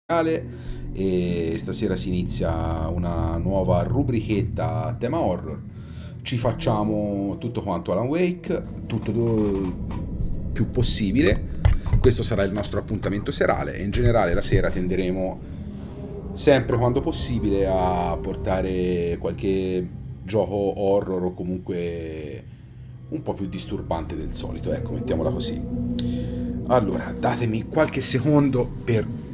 E stasera si inizia una nuova rubrichetta a tema horror. Ci facciamo tutto quanto Alan Wake, tutto più possibile. Questo sarà il nostro appuntamento serale e in generale la sera tenderemo sempre quando possibile a portare qualche gioco horror o comunque un po' più disturbante del solito, ecco, mettiamola così. Allora, datemi qualche secondo per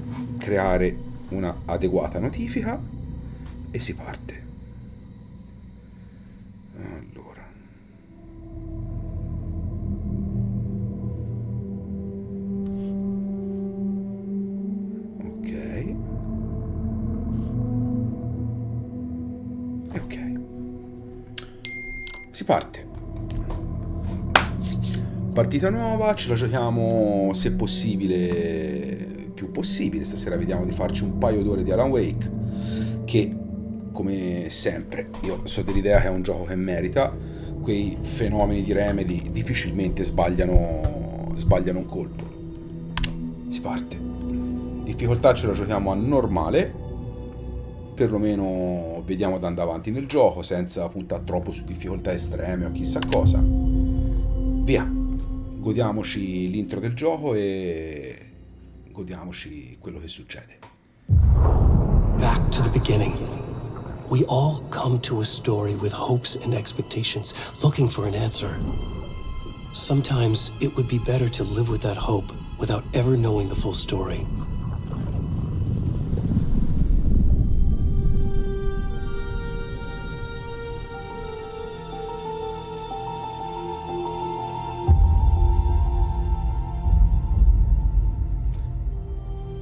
creare una adeguata notifica e si parte. Allora, ok, e ok, si parte. Partita nuova, ce la giochiamo se possibile, più possibile. Stasera vediamo di farci un paio d'ore di Alan Wake, che come sempre io so dell'idea che è un gioco che merita. Quei fenomeni di Remedy difficilmente sbagliano un colpo. Si parte. Difficoltà ce la giochiamo a normale, perlomeno vediamo di andare avanti nel gioco senza puntare troppo su difficoltà estreme o chissà cosa. Via, godiamoci l'intro del gioco e godiamoci quello che succede. Back to the beginning. We all come to a story with hopes and expectations, looking for an answer. Sometimes it would be better to live with that hope without ever knowing the full story.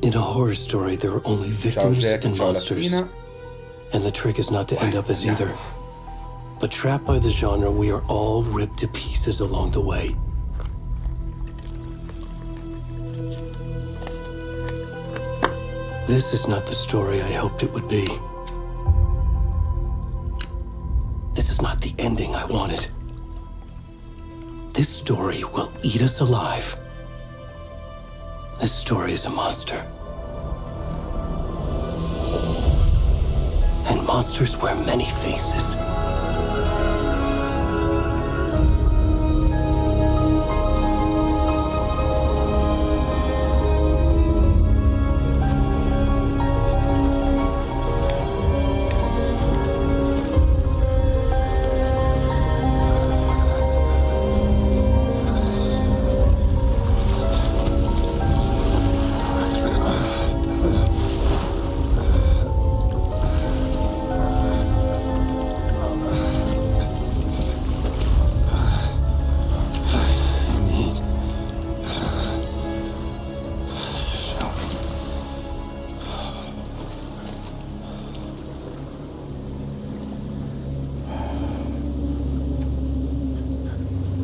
In a horror story, there are only Ciao victims Jack, and ciao monsters. Latina. And the trick is not to end up as either. But trapped by the genre, we are all ripped to pieces along the way. This is not the story I hoped it would be. This is not the ending I wanted. This story will eat us alive. This story is a monster. And monsters wear many faces.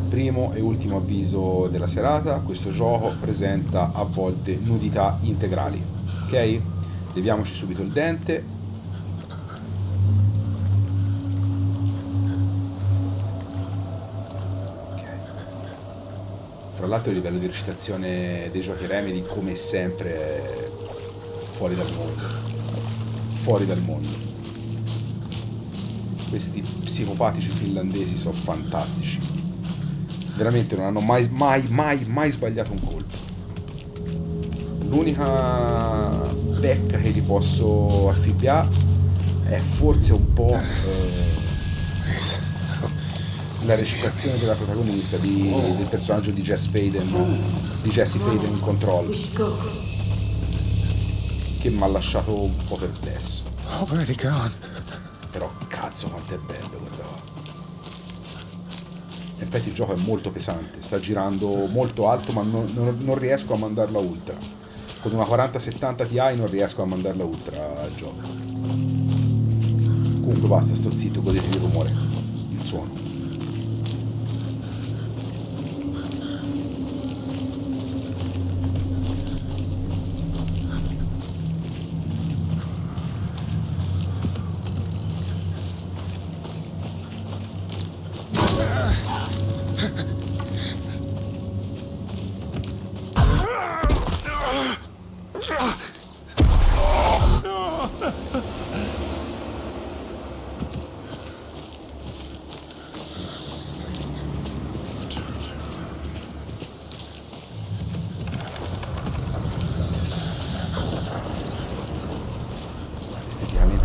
Primo e ultimo avviso della serata: questo gioco presenta a volte nudità integrali, ok? Leviamoci subito il dente. Ok. Fra l'altro il livello di recitazione dei giochi Remedy, come sempre, è fuori dal mondo. Fuori dal mondo. Questi psicopatici finlandesi sono fantastici. Veramente non hanno mai sbagliato un colpo. L'unica pecca che gli posso affibbiare è forse un po' la recitazione della protagonista del personaggio di Jessie Faden in Control, che mi ha lasciato un po' perplesso. Però cazzo quanto è bello, guarda. In effetti il gioco è molto pesante, sta girando molto alto, ma non riesco a mandarla ultra. Con una 4070 Ti non riesco a mandarla ultra al gioco. Comunque basta, sto zitto, godetevi il rumore, il suono.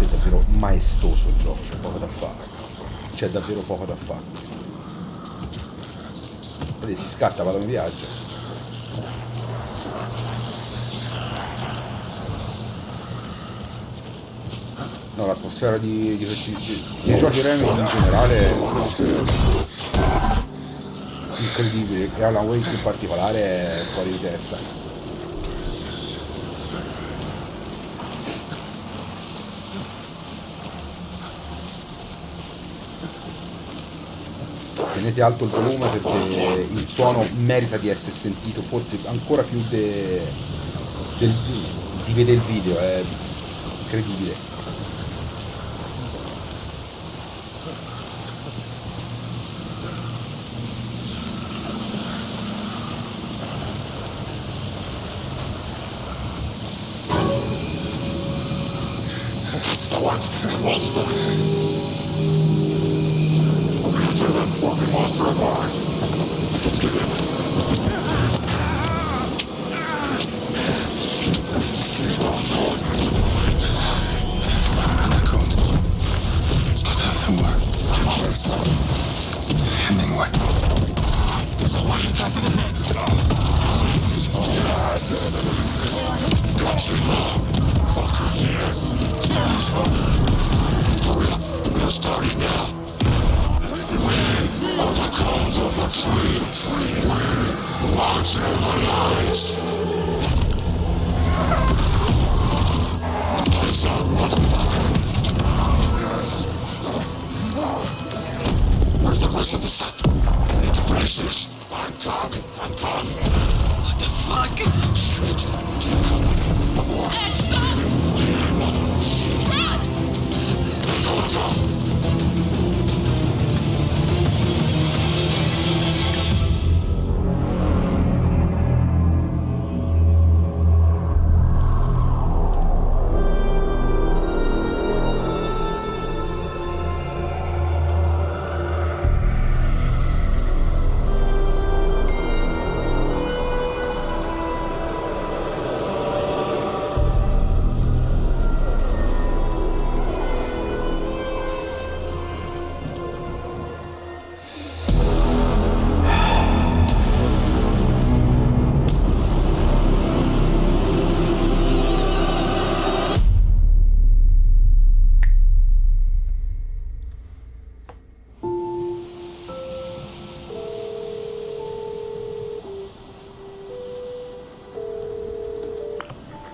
è davvero maestoso il gioco, c'è poco da fare. C'è davvero poco da fare. Vedi, si scatta, vado in viaggio. No, l'atmosfera di questi dei giochi Remedy in generale è incredibile, e Alan Wake in particolare è fuori di testa. Tenete alto il volume perché il suono merita di essere sentito, forse ancora più di vedere il video, è incredibile.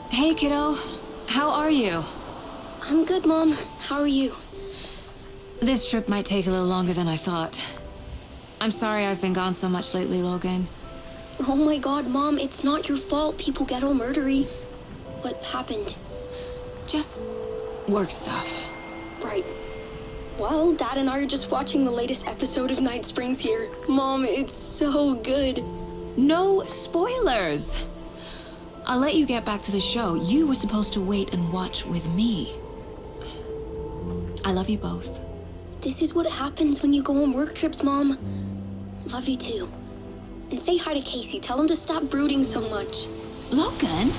Hey, kiddo. How are you? I'm good, Mom. How are you? This trip might take a little longer than I thought. I'm sorry I've been gone so much lately, Logan. Oh my god, Mom, it's not your fault people get all murdery. What happened? Just work stuff. Right. Well, Dad and I are just watching the latest episode of Night Springs here. Mom, it's so good. No spoilers! I'll let you get back to the show. You were supposed to wait and watch with me. I love you both. This is what happens when you go on work trips, Mom. Love you too. And say hi to Casey. Tell him to stop brooding so much. Logan?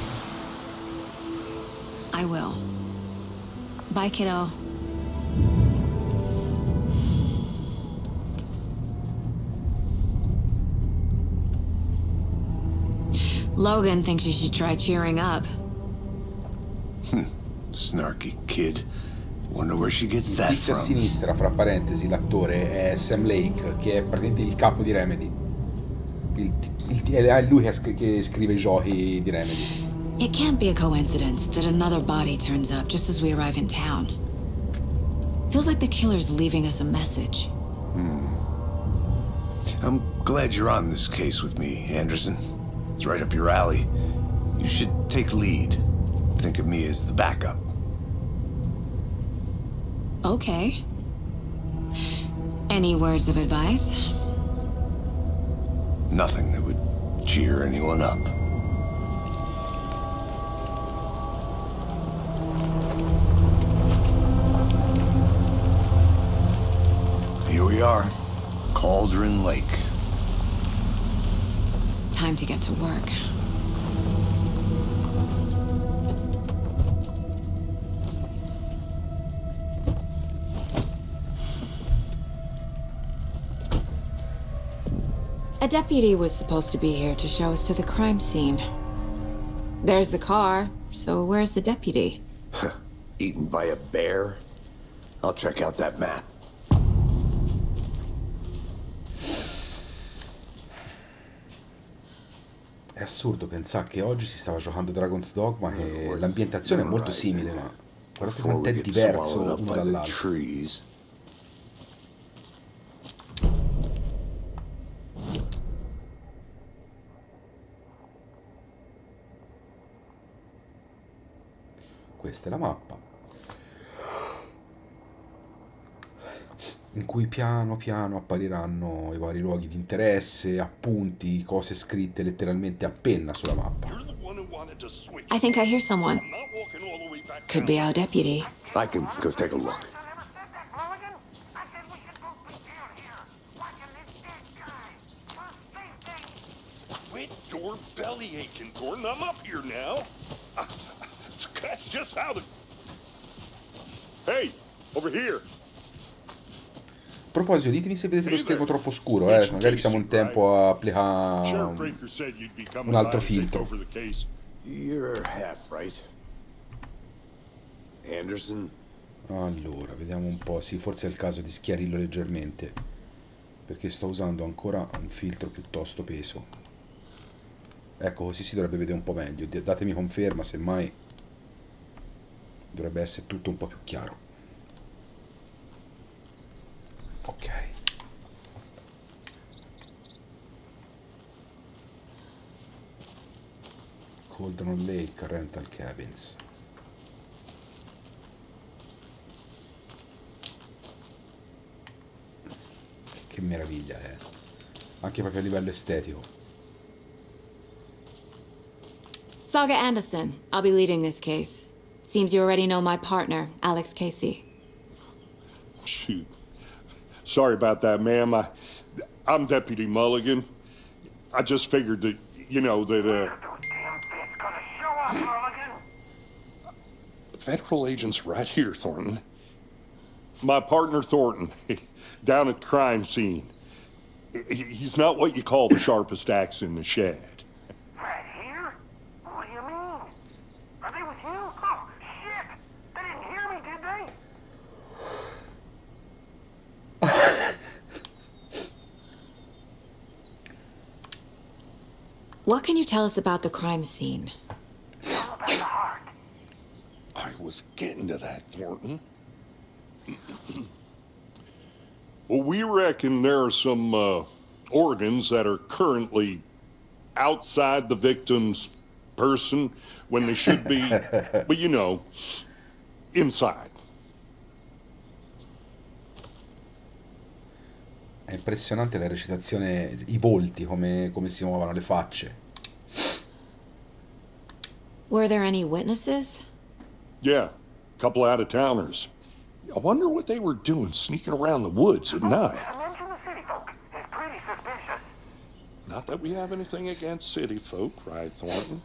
I will. Bye, kiddo. Logan thinks you should try cheering up. Snarky kid. Wonder where she gets that Tizio a from. sinistra, fra parentesi, l'attore è Sam Lake, che è praticamente il capo di Remedy. È lui che scrive i giochi di Remedy. It can't be a coincidence that another body turns up just as we arrive in town. Feels like the killer's leaving us a message. I'm glad you're on this case with me, Anderson. It's right up your alley. You should take lead. Think of me as the backup. Okay. Any words of advice? Nothing that would cheer anyone up. Here we are, Cauldron Lake. Time to get to work. deputy was supposed to be here to show us to the crime scene. There's the car, so where's the deputy? Eaten by a bear? I'll check out that map. È assurdo pensare che oggi si stava giocando Dragon's Dogma e l'ambientazione è molto simile, ma guardate quanto è diverso uno dall'altro. Questa è la mappa, in cui piano piano appariranno i vari luoghi di interesse, appunti, cose scritte letteralmente a penna sulla mappa. I think I hear someone. Could be our deputy. I can go take a look. Quit your belly aching, Gordon. I'm up here now. That's just how the... Hey, over here. A proposito, ditemi se vedete lo schermo troppo scuro, magari siamo in tempo a applicare un altro filtro. You're half right. Anderson? Allora, vediamo un po', sì, forse è il caso di schiarirlo leggermente, perché sto usando ancora un filtro piuttosto peso. Ecco, così si dovrebbe vedere un po' meglio. Datemi conferma, semmai dovrebbe essere tutto un po' più chiaro. Ok. Cauldron Lake Rental Cabins. Che meraviglia, anche proprio a livello estetico. Saga Anderson, I'll be leading this case. Seems you already know my partner, Alex Casey. Shoot. Sorry about that, ma'am. I'm Deputy Mulligan. I just figured that, Federal agent's right here, Thornton. My partner, Thornton, down at the crime scene. He's not what you call the sharpest axe in the shed. Right here? What do you mean? Are they with you? Oh, shit! They didn't hear me, did they? What can you tell us about the crime scene? All about the heart. I was getting to that, Thornton. Well, we reckon there are some organs that are currently outside the victim's person when they should be, but inside. È impressionante la recitazione, i volti, come si muovono le facce. Were there any witnesses? Yeah, a couple out-of-towners. I wonder what they were doing sneaking around the woods at night. I mentioned the city folk. It's pretty suspicious. Not that we have anything against city folk, right, Thornton?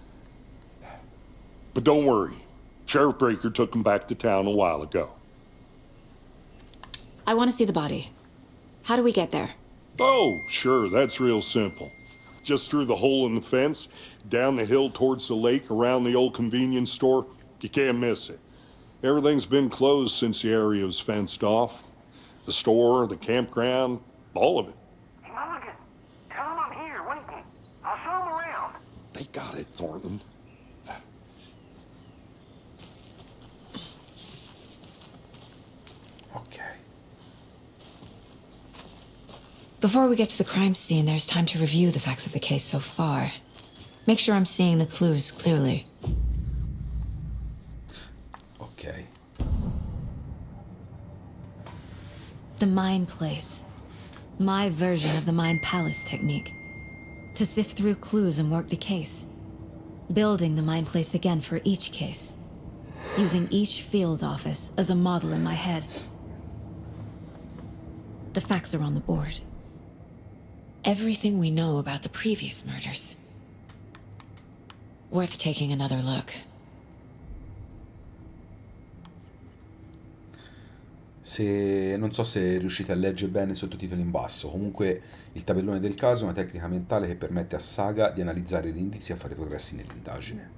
But don't worry. Sheriff Breaker took them back to town a while ago. I want to see the body. How do we get there? Oh, sure, that's real simple. Just through the hole in the fence, down the hill towards the lake, around the old convenience store. You can't miss it. Everything's been closed since the area was fenced off. The store, the campground, all of it. Hey, Mulligan, tell them I'm here waiting. I'll show them around. They got it, Thornton. Ok. Before we get to the crime scene, there's time to review the facts of the case so far. Make sure I'm seeing the clues clearly. Ok. The Mind Place. My version of the Mind Palace technique. To sift through clues and work the case. Building the Mind Place again for each case. Using each field office as a model in my head. The facts are on the board. Everything we know about the previous murders. Worth taking another look. Non so se riuscite a leggere bene i sottotitoli in basso. Comunque, il tabellone del caso è una tecnica mentale che permette a Saga di analizzare gli indizi e a fare progressi nell'indagine.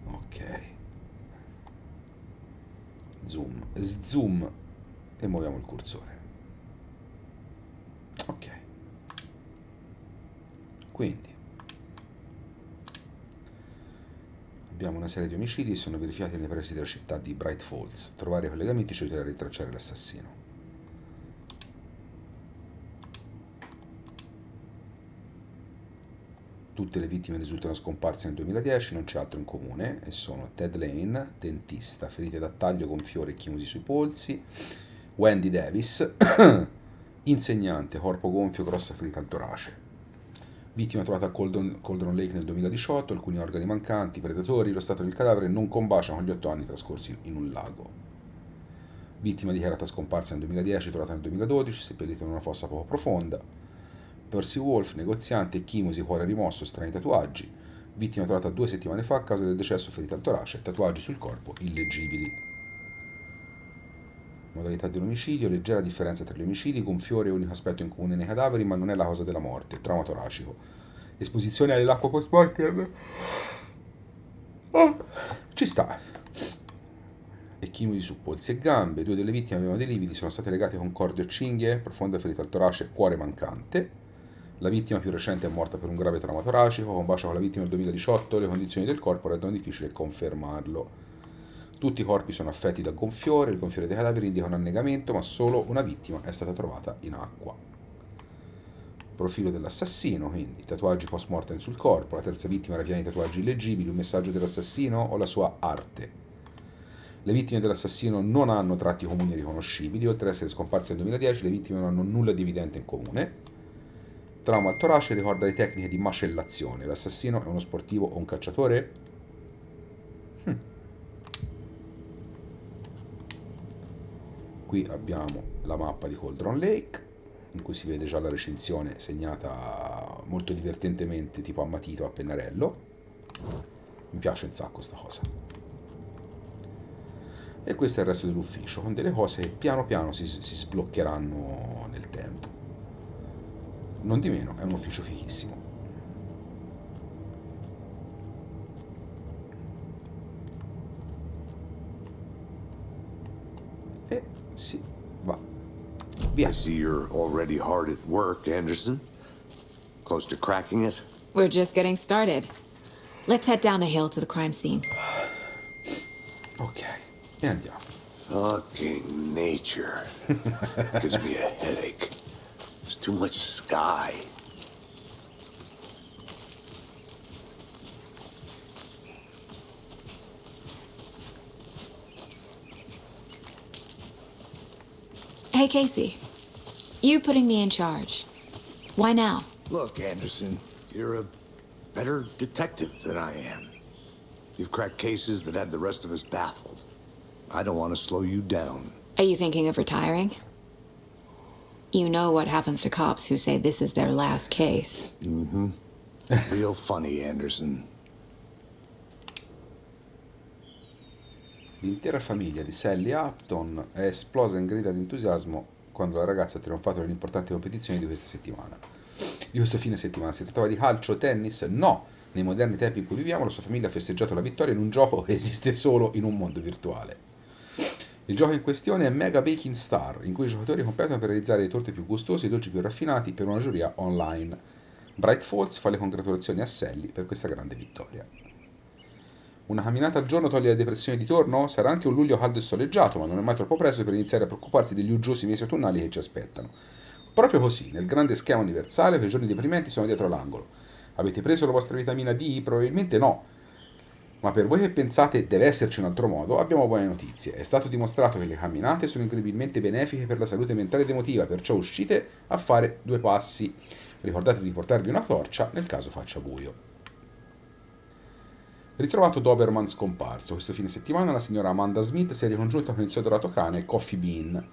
Ok. Zoom e muoviamo il cursore. Ok. Quindi abbiamo una serie di omicidi che sono verificati nei pressi della città di Bright Falls. Trovare i collegamenti ci aiuterà a rintracciare l'assassino. Tutte le vittime risultano scomparse nel 2010, non c'è altro in comune, e sono Ted Lane, dentista, ferite da taglio con fiori e chimosi sui polsi; Wendy Davis, insegnante, corpo gonfio, grossa ferita al torace. Vittima trovata a Cauldron Lake nel 2018, alcuni organi mancanti, predatori, lo stato del cadavere non combacia con gli 8 anni trascorsi in un lago. Vittima dichiarata scomparsa nel 2010, trovata nel 2012, seppellita in una fossa poco profonda. Percy Wolf, negoziante, chimosi, cuore rimosso, strani tatuaggi. Vittima trovata 2 settimane fa a causa del decesso, ferita al torace, tatuaggi sul corpo illeggibili. Modalità dell'omicidio: leggera differenza tra gli omicidi, gonfiore è unico aspetto in comune nei cadaveri, ma non è la causa della morte, trauma toracico. Esposizione all'acqua post mortem. Ci sta. E chimosi su polsi e gambe. 2 delle vittime avevano dei lividi, sono state legate con corde o cinghie, profonda ferita al torace, cuore mancante. La vittima più recente è morta per un grave trauma toracico, combacia con la vittima nel 2018, le condizioni del corpo rendono difficile confermarlo. Tutti i corpi sono affetti da gonfiore, il gonfiore dei cadaveri indica un annegamento, ma solo una vittima è stata trovata in acqua. Profilo dell'assassino, quindi tatuaggi post mortem sul corpo, la terza vittima era piena di tatuaggi illeggibili, un messaggio dell'assassino o la sua arte. Le vittime dell'assassino non hanno tratti comuni riconoscibili, oltre ad essere scomparse nel 2010 le vittime non hanno nulla di evidente in comune. Trauma al torace ricorda le tecniche di macellazione. L'assassino è uno sportivo o un cacciatore? Qui abbiamo la mappa di Cauldron Lake, in cui si vede già la recensione segnata molto divertentemente, tipo a matito, a pennarello. Mi piace un sacco sta cosa. E questo è il resto dell'ufficio, con delle cose che piano piano si sbloccheranno nel tempo. Non di meno, è un ufficio fighissimo. E si va via. I see you're already hard at work, Anderson. Close to cracking it? We're just getting started. Let's head down the hill to the crime scene. Ok, e andiamo. Fucking nature. Gives me a headache. There's too much sky. Hey, Casey. You putting me in charge. Why now? Look, Anderson, you're a better detective than I am. You've cracked cases that had the rest of us baffled. I don't want to slow you down. Are you thinking of retiring? You know what happens to cops who say this is their last case. Mm-hmm. Real funny, Anderson. L'intera famiglia di Sally Upton è esplosa in grida di entusiasmo quando la ragazza ha trionfato nelle importanti competizioni di questa settimana. Di questo fine settimana si trattava di calcio, tennis? No! Nei moderni tempi in cui viviamo, la sua famiglia ha festeggiato la vittoria in un gioco che esiste solo in un mondo virtuale. Il gioco in questione è Mega Baking Star, in cui i giocatori competono per realizzare le torte più gustose e i dolci più raffinati per una giuria online. Bright Falls fa le congratulazioni a Sally per questa grande vittoria. Una camminata al giorno toglie la depressione di torno? Sarà anche un luglio caldo e soleggiato, ma non è mai troppo presto per iniziare a preoccuparsi degli uggiosi mesi autunnali che ci aspettano. Proprio così, nel grande schema universale, quei giorni deprimenti sono dietro l'angolo. Avete preso la vostra vitamina D? Probabilmente no. Ma per voi che pensate deve esserci un altro modo, abbiamo buone notizie. È stato dimostrato che le camminate sono incredibilmente benefiche per la salute mentale ed emotiva, perciò uscite a fare 2 passi. Ricordatevi di portarvi una torcia nel caso faccia buio. Ritrovato Doberman scomparso, questo fine settimana la signora Amanda Smith si è ricongiunta con il suo adorato cane Coffee Bean.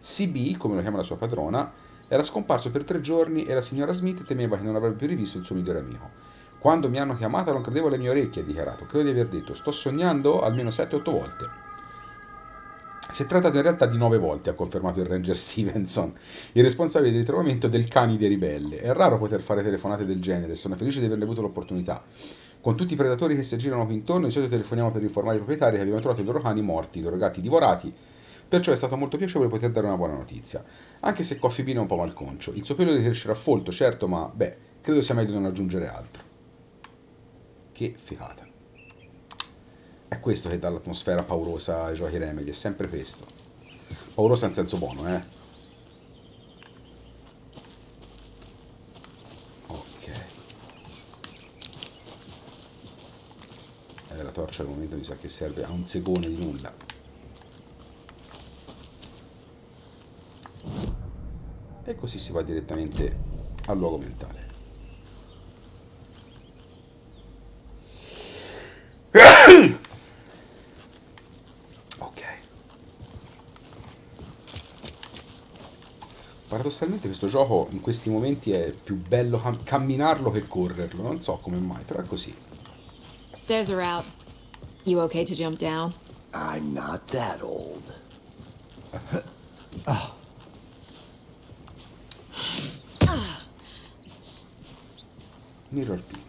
CB, come lo chiama la sua padrona, era scomparso per 3 giorni e la signora Smith temeva che non avrebbe più rivisto il suo migliore amico. Quando mi hanno chiamata non credevo alle mie orecchie, ha dichiarato. Credo di aver detto, sto sognando almeno 7-8 volte. Si è trattato in realtà di 9 volte, ha confermato il Ranger Stevenson, il responsabile del ritrovamento del canide ribelle. È raro poter fare telefonate del genere e sono felice di averle avuto l'opportunità. Con tutti i predatori che si aggirano qui intorno, di solito telefoniamo per informare i proprietari che abbiamo trovato i loro cani morti, i loro gatti divorati, perciò è stato molto piacevole poter dare una buona notizia. Anche se Coffee Bean è un po' malconcio. Il suo pelo crescerà folto, certo, ma beh, credo sia meglio non aggiungere altro. Che figata. È questo che dà l'atmosfera paurosa ai giochi Remedy, è sempre questo. Paurosa in senso buono, eh. Ok. La torcia al momento mi sa che serve a un segone di nulla. E così si va direttamente al luogo mentale. Ok. Paradossalmente questo gioco in questi momenti è più bello camminarlo che correrlo, non so come mai, però è così. Stairs are out. You okay to jump down? I'm not that old. Mirror Peak.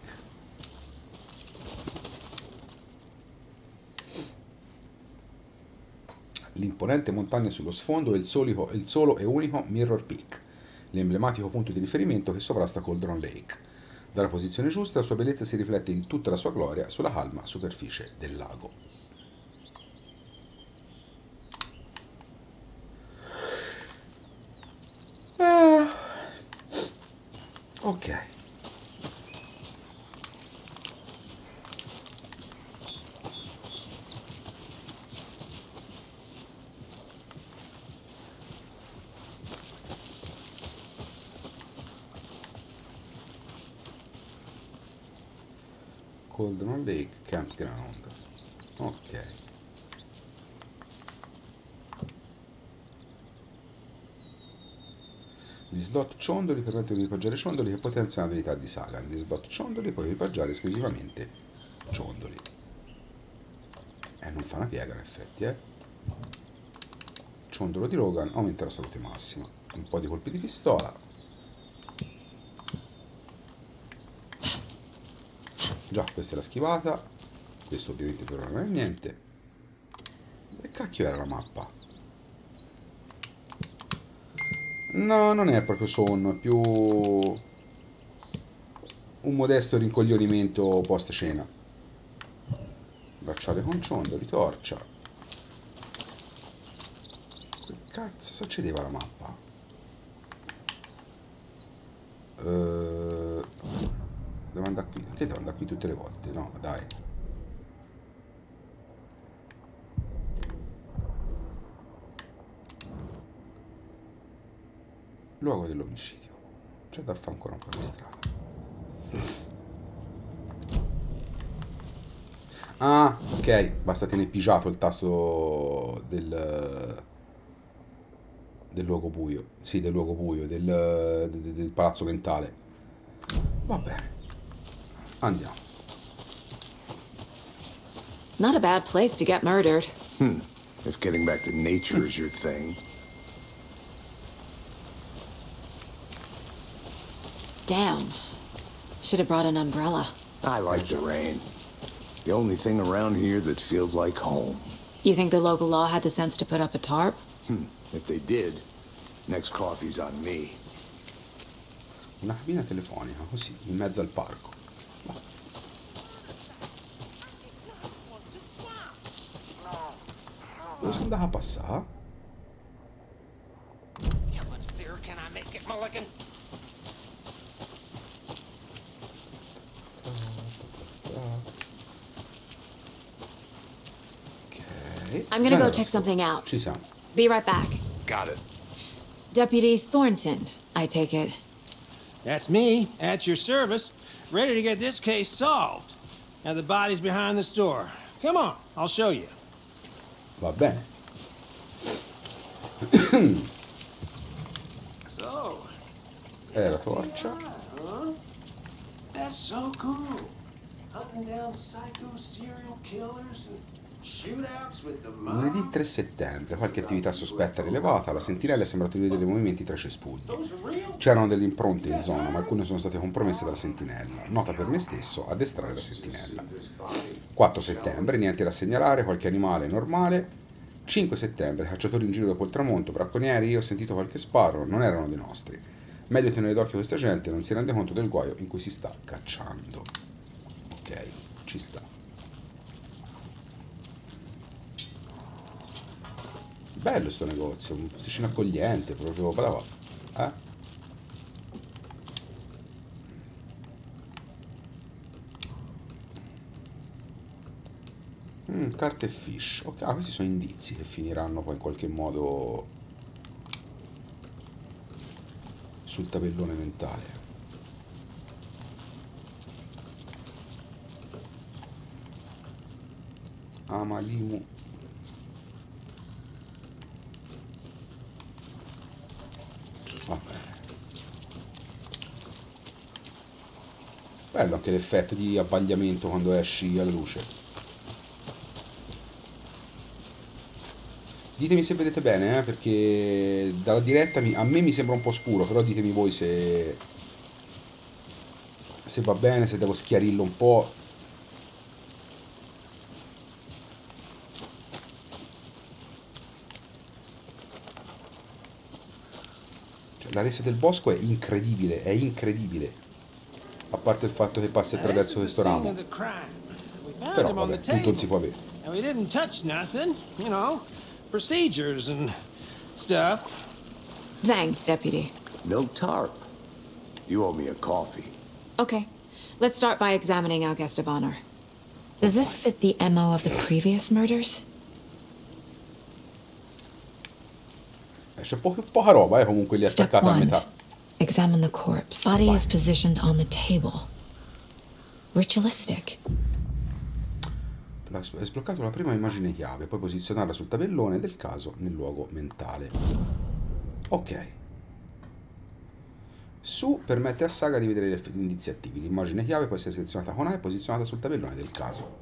L'imponente montagna sullo sfondo è il solo e unico Mirror Peak, l'emblematico punto di riferimento che sovrasta Cauldron Lake. Dalla posizione giusta la sua bellezza si riflette in tutta la sua gloria sulla calma superficie del lago. Ok. Cauldron Lake Campground. Ok. Gli slot ciondoli permettono di equipaggiare ciondoli che potenziano l'abilità di Sagan. Gli slot ciondoli puoi equipaggiare esclusivamente ciondoli. Non fa una piega in effetti, eh. Ciondolo di Logan aumenta la salute massima. Un po' di colpi di pistola. Già, questa è la schivata. Questo ovviamente per ora non è niente. Che cacchio era la mappa? No, non è proprio sonno, è più un modesto rincoglionimento post cena. Bracciale con ciondoli, torcia. Che cazzo succedeva la mappa? Devo andare qui. Che devo andare qui tutte le volte? No, dai. Luogo dell'omicidio. C'è da fare ancora un po' di strada. Ah, ok. Basta tenere pigiato il tasto del luogo buio. Sì, del luogo buio, del palazzo mentale. Va bene. Andiamo. Not a bad place to get murdered. If getting back to nature is your thing. Damn. Should have brought an umbrella. I like the rain. The only thing around here that feels like home. You think the local law had the sense to put up a tarp? If they did, next coffee's on me. Una cabina telefonica, così, in mezzo al parco. Va. Dove sono andato a passare? How much clearer can I make it, Mulligan? Ok. I'm gonna go check something out. Ci siamo. Be right back. Got it. Deputy Thornton, I take it. That's me, at your service, ready to get this case solved. Now the body's behind the store. Come on, I'll show you. Va bene. So, La torcia. huh? That's so cool. Hunting down psycho serial killers and Lunedì 3 settembre, qualche attività sospetta rilevata, la sentinella è sembrato di vedere movimenti tra cespugli. C'erano delle impronte in zona, ma alcune sono state compromesse dalla sentinella. Nota per me stesso, addestrare la sentinella. 4 settembre, niente da segnalare, qualche animale normale. 5 settembre, cacciatori in giro dopo il tramonto, bracconieri, io ho sentito qualche sparo, non erano dei nostri. Meglio tenere d'occhio questa gente, non si rende conto del guaio in cui si sta cacciando. Ok, ci sta. Bello sto negozio, un posticino accogliente, proprio bravo. Eh? Carte e fish. Ok, questi sono indizi che finiranno poi in qualche modo sul tabellone mentale. Amalimu. Va bene. Bello anche l'effetto di abbagliamento quando esci alla luce. Ditemi se vedete bene, perché dalla diretta a me mi sembra un po' scuro, però ditemi voi se va bene, se devo schiarirlo un po'. Cioè, la resa del bosco è incredibile, è incredibile. A parte il fatto che passi attraverso questo ramo. Però vabbè, tutto non si può avere. And we didn't touch nothing, you know, procedures and stuff. Thanks, Deputy. No tarp. You owe me a coffee. Okay, let's start by examining our guest of honor. Does this fit the MO of the previous murders? C'è poca roba, comunque lì Step attaccata a 1. metà. Examine the corpse. Body is positioned on the table. Ritualistic. È sbloccato la prima immagine chiave, puoi posizionarla sul tabellone del caso nel luogo mentale. Ok. Su permette a Saga di vedere gli indizi attivi. L'immagine chiave può essere selezionata con A e posizionata sul tabellone del caso.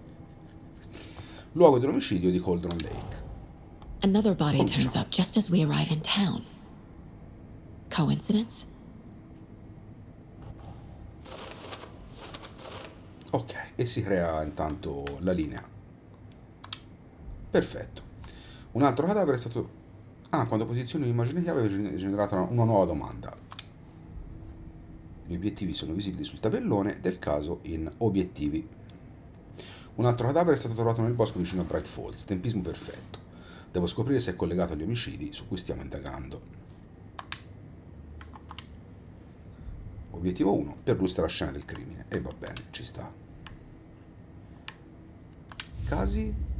Luogo dell'omicidio di Cauldron Lake. Another body turns up just as we arrive in town. Coincidence? Ok, e si crea intanto la linea. Perfetto. Un altro cadavere è stato... Ah, quando posizioni un'immagine chiave è generata una nuova domanda. Gli obiettivi sono visibili sul tabellone del caso in obiettivi. Un altro cadavere è stato trovato nel bosco vicino a Bright Falls. Tempismo perfetto. Devo scoprire se è collegato agli omicidi su cui stiamo indagando. Obiettivo 1. Perlustra la scena del crimine. E va bene, ci sta. Casi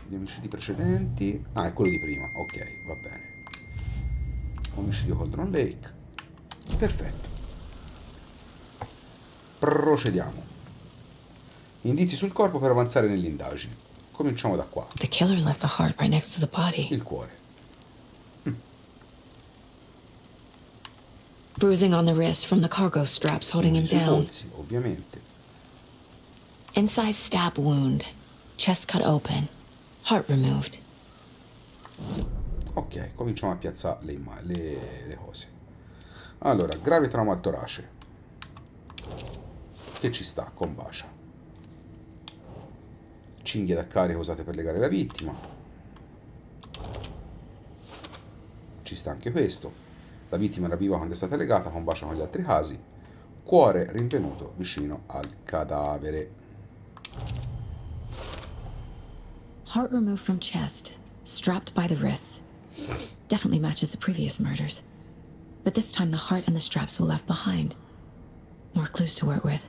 di omicidi precedenti. Ah, è quello di prima. Ok, va bene. Omicidio Cauldron Lake. Perfetto. Procediamo. Indizi sul corpo per avanzare nelle indagini. Cominciamo da qua. The killer left the heart right next to the body. Il cuore. Bruising on the wrist from the cargo straps holding him Sui down. polsi, ovviamente. Inside stab wound. Chest cut open. Heart removed. Ok, cominciamo a piazzare le cose. Allora, grave trauma al torace. Che ci sta, combacia. Cinghie da carico usate per legare la vittima. Ci sta anche questo. La vittima era viva quando è stata legata, combacia con gli altri casi. Cuore rinvenuto vicino al cadavere. Heart removed from chest. Strapped by the wrists. Definitely matches the previous murders. But this time the heart and the straps were left behind. More clues to work with.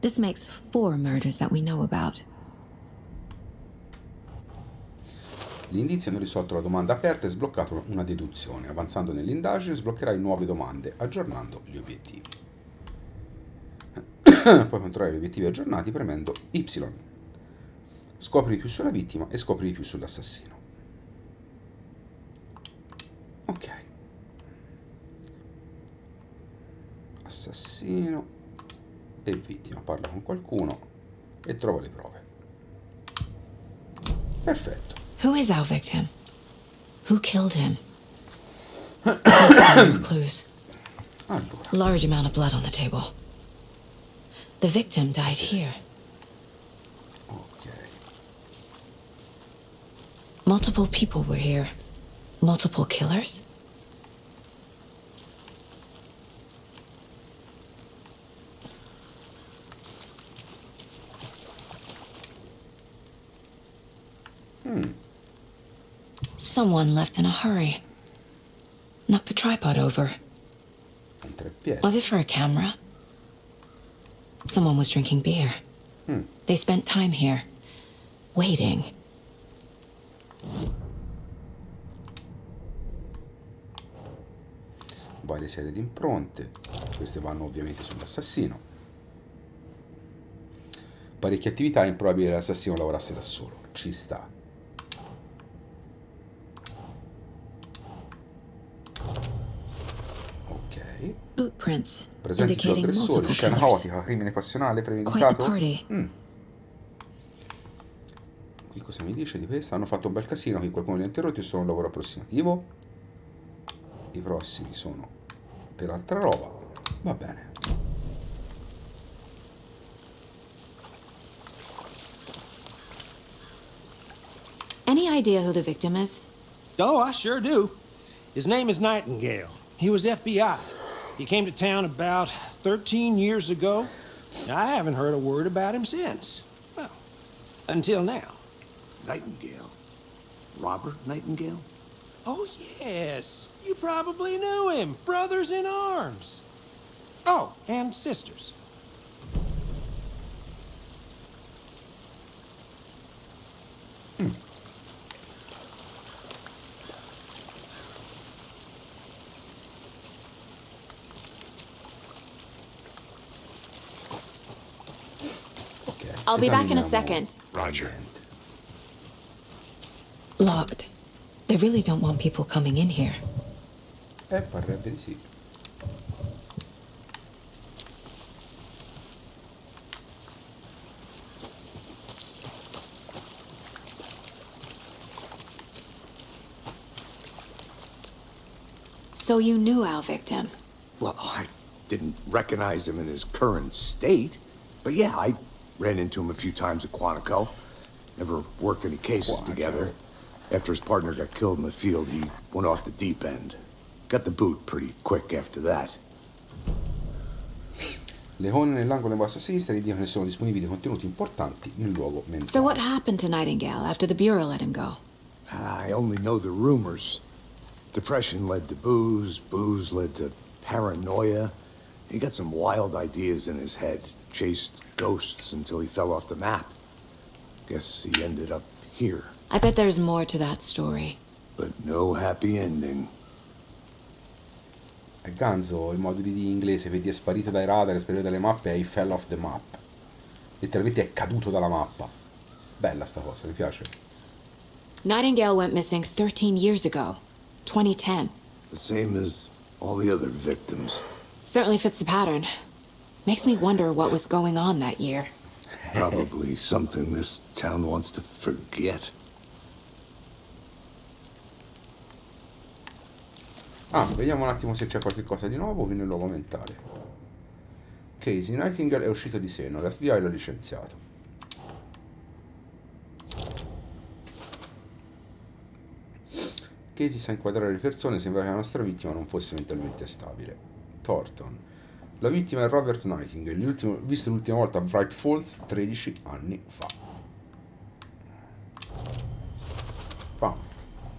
This makes 4 murders that we know about. Gli indizi hanno risolto la domanda aperta e sbloccato una deduzione. Avanzando nell'indagine sbloccherai nuove domande, aggiornando gli obiettivi. Puoi controllare gli obiettivi aggiornati premendo Y. Scopri di più sulla vittima e scopri di più sull'assassino. Ok. Assassino e vittima. Parla con qualcuno e trova le prove. Perfetto. Who is our victim? Who killed him? Need to find more clues. Allora, Large amount of blood on the table. The victim died here. ok. Multiple people were here. Multiple killers? Someone left in a hurry. Knocked the tripod over. Un treppiede. Was it for a camera? Someone was drinking beer. They spent time here, waiting. Varie serie di impronte. Queste vanno ovviamente sull'assassino. Parecchie attività, è improbabile che l'assassino lavorasse da solo. Ci sta. Ok. Boot prints Presenti più indicating aggressori, multiple scena killers. caotica, crimine passionale, Quite the premeditato. party. Qui cosa mi dice di questo? Hanno fatto un bel casino, qui qualcuno li ha interrotti, è solo un lavoro approssimativo. I prossimi sono per altra roba. Va bene. Any idea who the victim is? Oh, I sure do. His name is Nightingale. He was FBI. He came to town about 13 years ago. I haven't heard a word about him since. Well, until now. Nightingale? Robert Nightingale? Oh, yes. You probably knew him. Brothers in arms. Oh, and sisters. Ok. I'll be back in a esaminiamo second. Roger. l'ambiente. Locked. They really don't want people coming in here. Parrebbe di sì. So you knew our victim. Well, I didn't recognize him in his current state. But yeah, I ran into him a few times at Quantico. Never worked any cases Quantico. together. After his partner got killed in the field, he went off the deep end. Got the boot pretty quick after that. Le icone nell'angolo in basso a sinistra indicano che sono disponibili contenuti importanti nel luogo mentale. So what happened to Nightingale after the Bureau let him go? I only know the rumors. Depression led to booze, booze led to paranoia. He got some wild ideas in his head, chased ghosts until he fell off the map. Guess he ended up here, I bet there's more to that story. but no happy ending. È ganzo il modo di dire in inglese, vedi è sparito dai radar, è sparito dalle mappe e he fell off the map. Letteralmente è caduto dalla mappa. Bella sta cosa, mi piace. Nightingale went missing 13 years ago. 2010. The same as all the other victims. Certainly fits the pattern. Makes me wonder what was going on that year. Probably something this town wants to forget. Vediamo un attimo se c'è qualche cosa di nuovo qui nel luogo mentale. Casey Nightingale è uscito di seno, l'FBI l'ha licenziato. Casey sa inquadrare le persone, sembra che la nostra vittima non fosse mentalmente stabile. Thornton. La vittima è Robert Nightingale, visto l'ultima volta a Bright Falls 13 anni fa.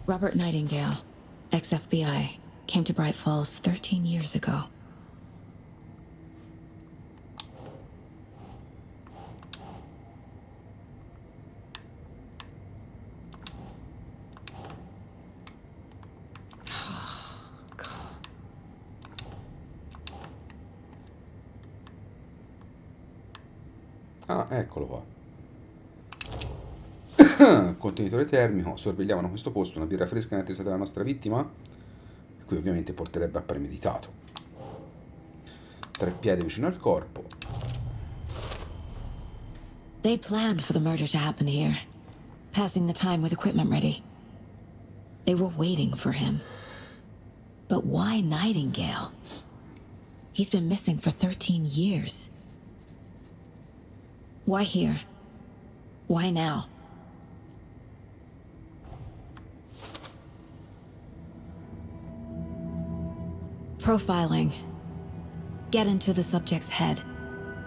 Robert Nightingale, ex-FBI, came to Bright Falls 13 years ago. Eccolo qua. Contenitore termico, sorvegliavano questo posto, una birra fresca in attesa della nostra vittima, e qui ovviamente porterebbe a premeditato. Treppiede vicino al corpo. They planned for the murder to happen here. passing the time with equipment ready. They were waiting for him. But why Nightingale? He's been missing for 13 years. Why here? Why now? Profiling. Get into the subject's head.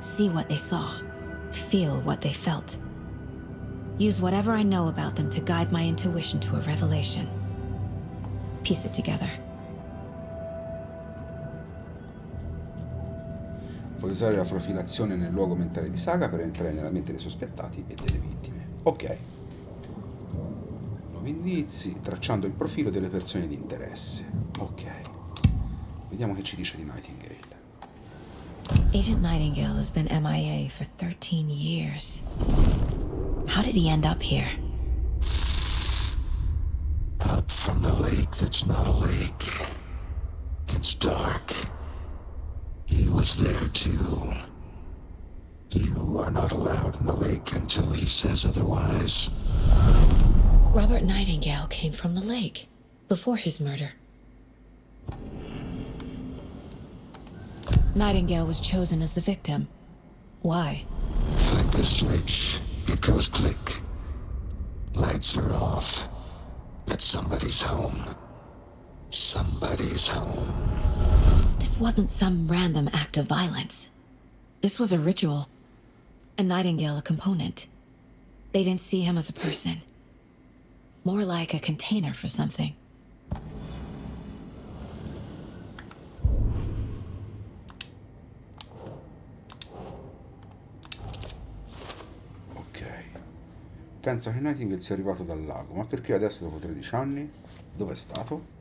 See what they saw. Feel what they felt. Use whatever I know about them to guide my intuition to a revelation. Piece it together. Puoi usare la profilazione nel luogo mentale di Saga per entrare nella mente dei sospettati e delle vittime. Ok. Nuovi indizi, tracciando il profilo delle persone di interesse. Ok. Vediamo che ci dice di Nightingale. Agent Nightingale has been MIA for 13 years. How did he end up here? Up from the lake that's not a lake. It's dark. He was there too. You are not allowed in the lake until he says otherwise. Robert Nightingale came from the lake before his murder. Nightingale was chosen as the victim. Why? Flick the switch. It goes click. Lights are off. But somebody's home. Somebody's home. This wasn't some random act of violence. This was a ritual. And Nightingale a component. They didn't see him as a person. More like a container for something. Ok. Penso che Nightingale sia arrivato dal lago, ma perché adesso dopo 13 anni? Dove è stato?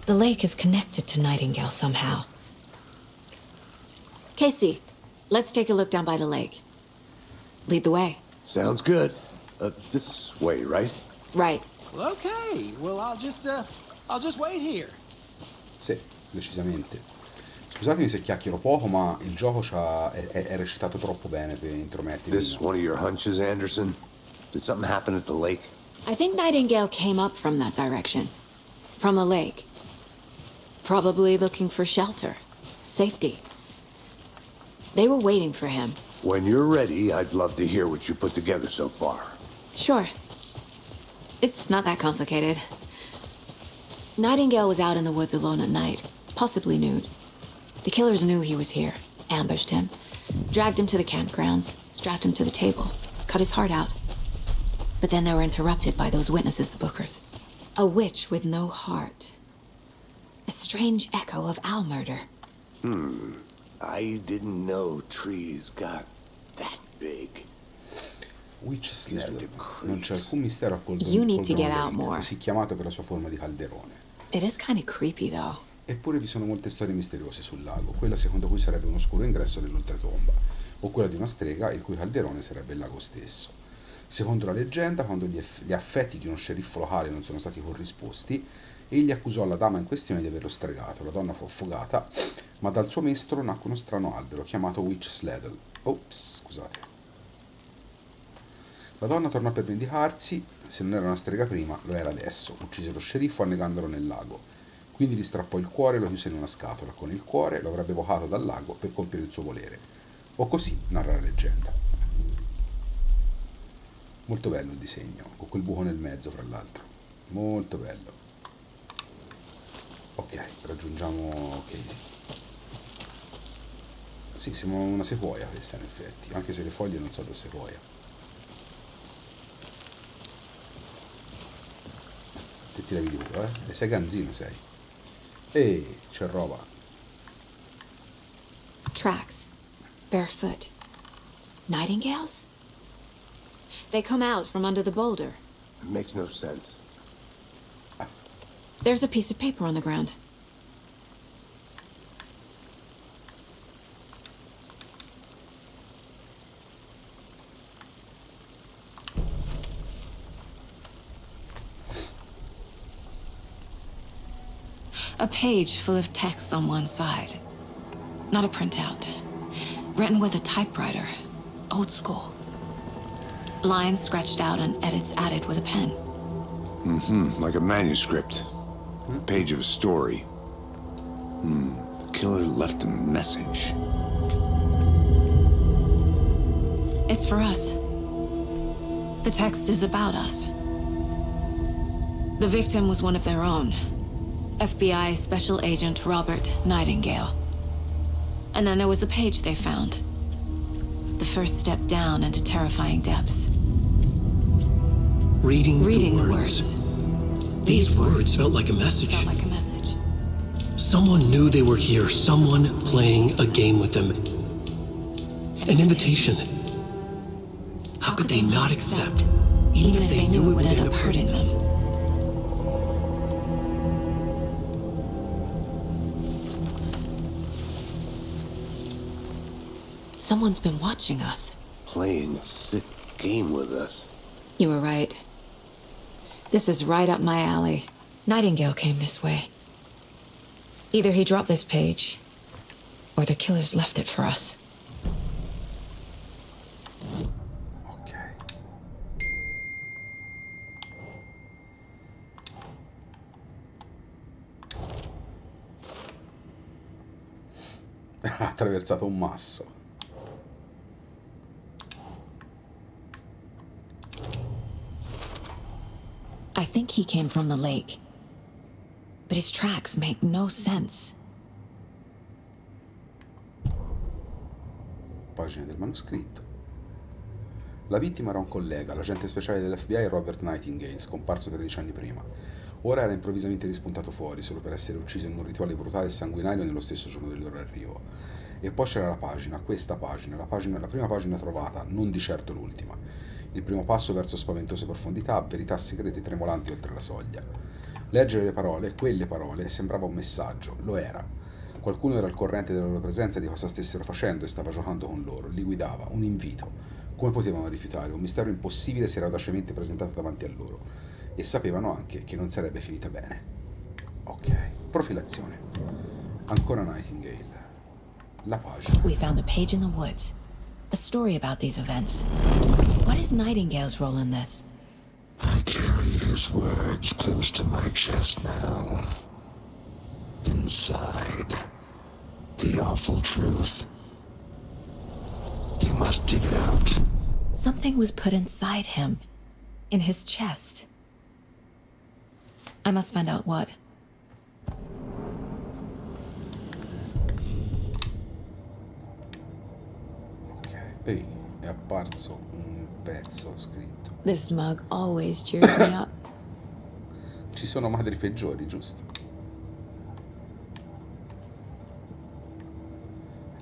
The lake is connected to Nightingale somehow. Casey, let's take a look down by the lake. Lead the way. Sounds good. This way, right? Right. Well, okay. Well, I'll just wait here. Sì, decisamente. Scusatemi se chiacchiero poco, ma il gioco è recitato troppo bene per intromettermi. This one of your hunches, Anderson? Did something happen at the lake? I think Nightingale came up from that direction. From the lake. Probably looking for shelter. Safety. They were waiting for him. When you're ready, I'd love to hear what you put together so far. Sure. It's not that complicated. Nightingale was out in the woods alone at night, possibly nude. The killers knew he was here, ambushed him, dragged him to the campgrounds, strapped him to the table, cut his heart out. But then they were interrupted by those witnesses, the Bookers. A witch with no heart. A strange echo of owl murder. I didn't know trees got that big. Witch Sled. Non c'è alcun mistero a You need to get out Lake, more. così chiamato per la sua forma di calderone. It is kind of creepy, though. Eppure vi sono molte storie misteriose sul lago, quella secondo cui sarebbe un oscuro ingresso nell'oltretomba, o quella di una strega il cui calderone sarebbe il lago stesso. Secondo la leggenda, quando gli affetti di uno sceriffo locale non sono stati corrisposti, egli accusò la dama in questione di averlo stregato. La donna fu affogata, ma dal suo mestolo nacque uno strano albero chiamato Witch Sledle. Ops, scusate. La donna tornò per vendicarsi, se non era una strega prima, lo era adesso. Uccise lo sceriffo annegandolo nel lago. Quindi gli strappò il cuore e lo chiuse in una scatola. Con il cuore lo avrebbe evocato dal lago per compiere il suo volere. O così narra la leggenda. Molto bello il disegno, con quel buco nel mezzo, fra l'altro. Molto bello. Ok, raggiungiamo Casey. Sì, sembra una sequoia questa in effetti, anche se le foglie non sono da sequoia. Te ti levi duro, eh? E sei ganzino, sei. Ehi, c'è roba. Tracks. Barefoot. Nightingales? They come out from under the boulder. It makes no sense. There's a piece of paper on the ground. A page full of text on one side. Not a printout. Written with a typewriter. Old school. Lines scratched out and edits added with a pen. Like a manuscript. A page of a story. The killer left a message. It's for us. The text is about us. The victim was one of their own. FBI Special Agent Robert Nightingale. And then there was the page they found. The first step down into terrifying depths. Reading the the words. words. These words felt like a message. Felt like a message. Someone knew they were here. Someone playing a game with them. An invitation. How could they not accept? Even if they knew it would end up hurting them. Someone's been watching us. Playing a sick game with us. You were right. This is right up my alley. Nightingale came this way. Either he dropped this page, or the killers left it for us. Ok. Ha attraversato un masso. I think he came from the lake. But his tracks make no sense. Pagine del manoscritto. La vittima era un collega, l'agente speciale dell'FBI Robert Nightingale, scomparso 13 anni prima. Ora era improvvisamente rispuntato fuori, solo per essere ucciso in un rituale brutale e sanguinario nello stesso giorno del loro arrivo. E poi c'era la pagina, questa pagina, la prima pagina trovata, non di certo l'ultima. Il primo passo verso spaventose profondità, verità segrete tremolanti oltre la soglia. Leggere le parole, quelle parole, sembrava un messaggio, lo era. Qualcuno era al corrente della loro presenza e di cosa stessero facendo e stava giocando con loro, li guidava, un invito. Come potevano rifiutare? Un mistero impossibile si era audacemente presentato davanti a loro. E sapevano anche che non sarebbe finita bene. Ok, profilazione. Ancora Nightingale. La pagina. We found a page in the woods. A story about these events. What is Nightingale's role in this? I carry his words close to my chest now. Inside, the awful truth. You must dig it out. Something was put inside him. In his chest. I must find out what. Ok, ehi, è apparso un pezzo scritto. This mug always cheers me up. Ci sono madri peggiori, giusto?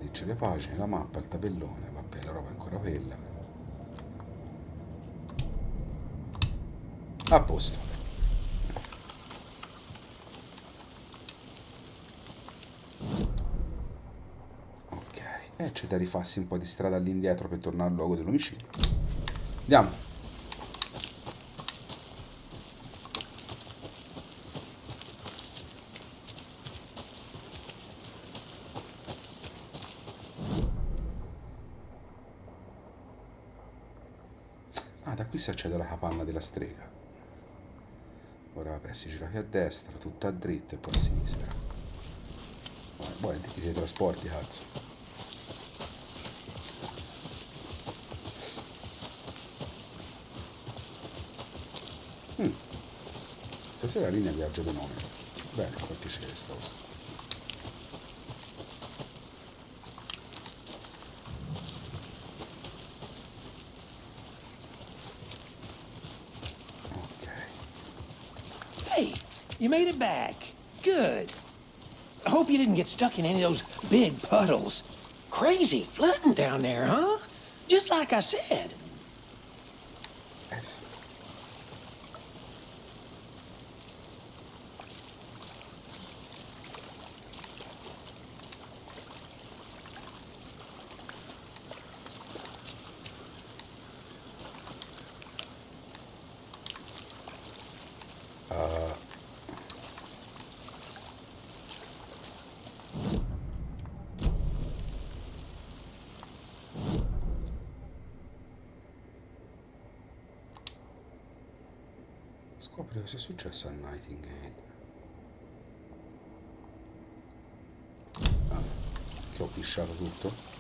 Lì c'è le pagine, la mappa, il tabellone, vabbè, la roba è ancora quella. A posto. Ok, e c'è da rifarsi un po' di strada all'indietro per tornare al luogo dell'omicidio. Andiamo. Ah, da qui si accede alla capanna della strega. Ora vabbè, si gira qui a destra, tutta a dritta e poi a sinistra. Poi ti teletrasporti, cazzo. Stasera la linea viaggia benone. Bene, fa piacere sta cosa. Hey, you made it back. Good. I hope you didn't get stuck in any of those big puddles. Crazy flooding down there, huh? Just like I said. Sì. Scopri cosa è successo a Nightingale. Ah, che ho pisciato tutto.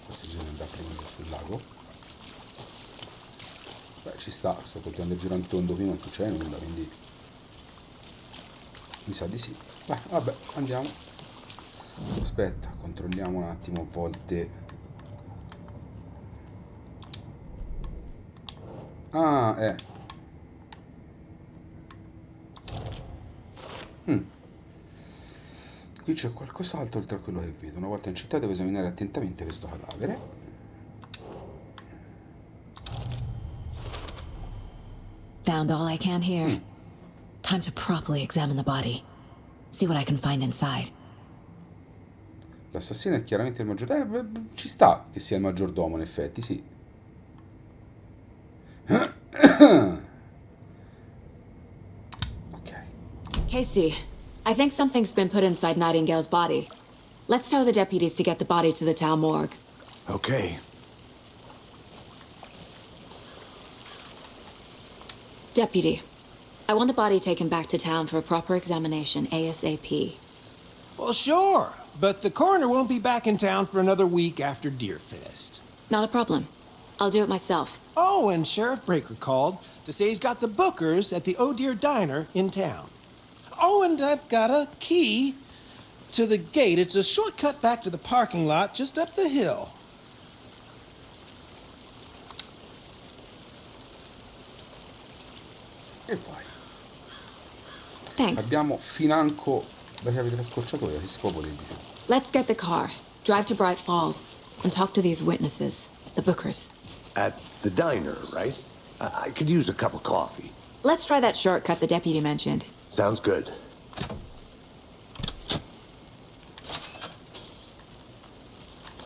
Forse bisogna andare a prendere sul lago. Beh, ci sta, sto continuando a girare in tondo qui, non succede nulla, quindi mi sa di sì. Beh, vabbè, andiamo. Aspetta, controlliamo un attimo a volte. Ah, Qui c'è qualcos'altro oltre a quello che vedo. Una volta in città devo esaminare attentamente questo cadavere. Found all I can here. Time to properly examine the body. See what I can find inside. L'assassino è chiaramente il maggiordomo. Ci sta che sia il maggiordomo, in effetti, sì. Ok. Casey, I think something's been put inside Nightingale's body. Let's tell the deputies to get the body to the town morgue. Okay. Deputy, I want the body taken back to town for a proper examination ASAP. Well, sure, but the coroner won't be back in town for another week after Deerfest. Not a problem. I'll do it myself. Oh, and Sheriff Breaker called to say he's got the bookers at the Oh Dear Diner in town. Oh, and I've got a key to the gate. It's a shortcut back to the parking lot just up the hill. E vai. Thanks. Abbiamo financo la chiave della scorciatoia, che scopoli lì. Let's get the car, drive to Bright Falls, and talk to these witnesses, the bookers. At the diner, right? I could use a cup of coffee. Let's try that shortcut the deputy mentioned. Sounds good.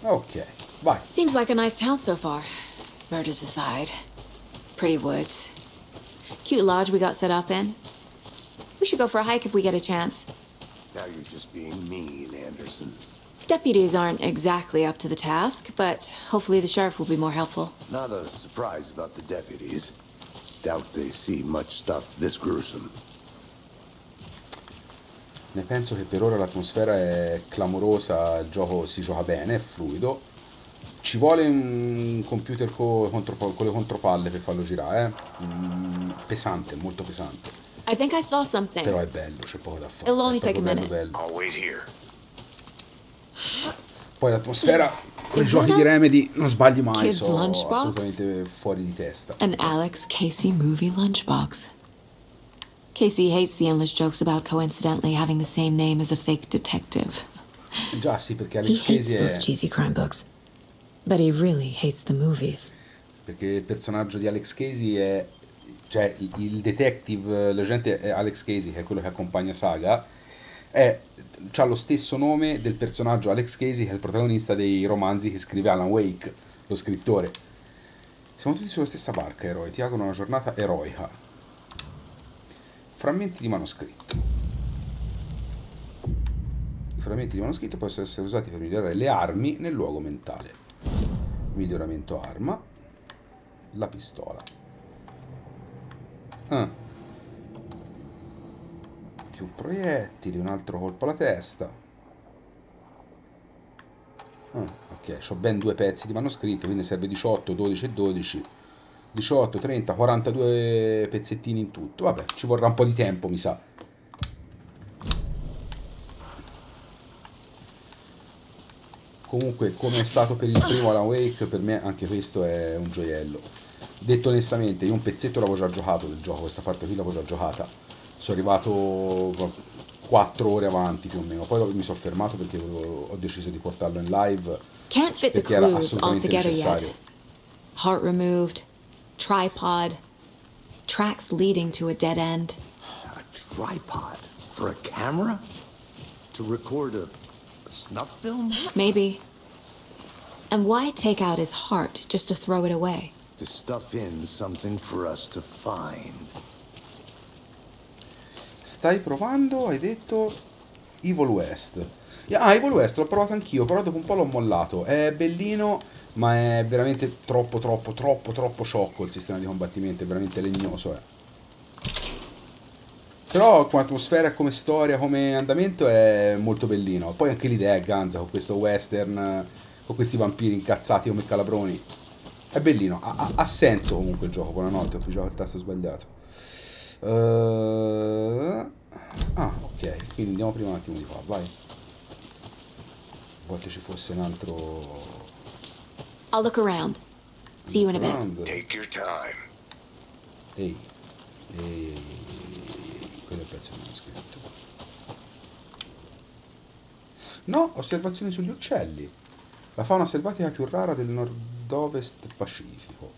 Ok, vai. Seems like a nice town so far. Murders aside. Pretty woods. Cute lodge we got set up in. We should go for a hike if we get a chance. Now you're just being mean, Anderson. Deputies aren't exactly up to the task, but hopefully the sheriff will be more helpful. Not a surprise about the deputies. Doubt they see much stuff this gruesome. Ne penso che per ora l'atmosfera è clamorosa, il gioco si gioca bene, è fluido. Ci vuole un computer con le contropalle per farlo girare, pesante, molto pesante. I think I saw something. Però è bello, c'è poco da fare. It'll only È proprio take a bello, minute. bello. I'll wait here. Poi l'atmosfera con i Is giochi that di a Remedy non sbagli mai, kid's sono lunchbox? assolutamente fuori di testa. An Alex Casey movie lunchbox. Casey hates the endless jokes about coincidentally having the same name as a fake detective. Già sì, perché He Alex hates Casey those è... cheesy crime books. But he really hates the movies. Perché il personaggio di Alex Casey è... Cioè, il detective, l'agente è Alex Casey, che è quello che accompagna Saga, c'ha lo stesso nome del personaggio Alex Casey, che è il protagonista dei romanzi che scrive Alan Wake, lo scrittore. Siamo tutti sulla stessa barca, eroi. Ti auguro una giornata eroica. Frammenti di manoscritto. I frammenti di manoscritto possono essere usati per migliorare le armi nel luogo mentale. Miglioramento arma. La pistola. Più proiettili, un altro colpo alla testa. Ok, ho ben 2 pezzi di manoscritto, quindi serve 18, 12 e 12. 18, 30, 42 pezzettini in tutto. Vabbè, ci vorrà un po' di tempo, mi sa. Comunque, come è stato per il primo Alan Wake, per me anche questo è un gioiello. Detto onestamente, io un pezzetto l'avevo già giocato del gioco, questa parte qui l'avevo già giocata. Sono arrivato 4 ore avanti più o meno, poi mi sono fermato perché ho deciso di portarlo in live. Can't fit the Perché era clues all assolutamente together yet. necessario. Heart removed, tripod, tracks leading to a dead end. A tripod for a camera? To record a snuff film? Maybe. And why take out his heart just to throw it away? to stuff in something for us to find. Stai provando, hai detto, Evil West. Ah, Evil West l'ho provato anch'io, però dopo un po' l'ho mollato. È bellino, ma è veramente troppo sciocco il sistema di combattimento, è veramente legnoso, eh. Però come atmosfera, come storia, come andamento è molto bellino. Poi anche l'idea è ganza con questo western, con questi vampiri incazzati come calabroni. È bellino, ha senso comunque il gioco. Buonanotte, ho pigiato il tasto sbagliato. Ok, quindi andiamo prima un attimo di qua, vai. A volte ci fosse un altro... I'll look around. See you in a bit. Take your time. Ehi, quello è il pezzo di scritto. No, osservazioni sugli uccelli. La fauna selvatica più rara del nord-ovest Pacifico.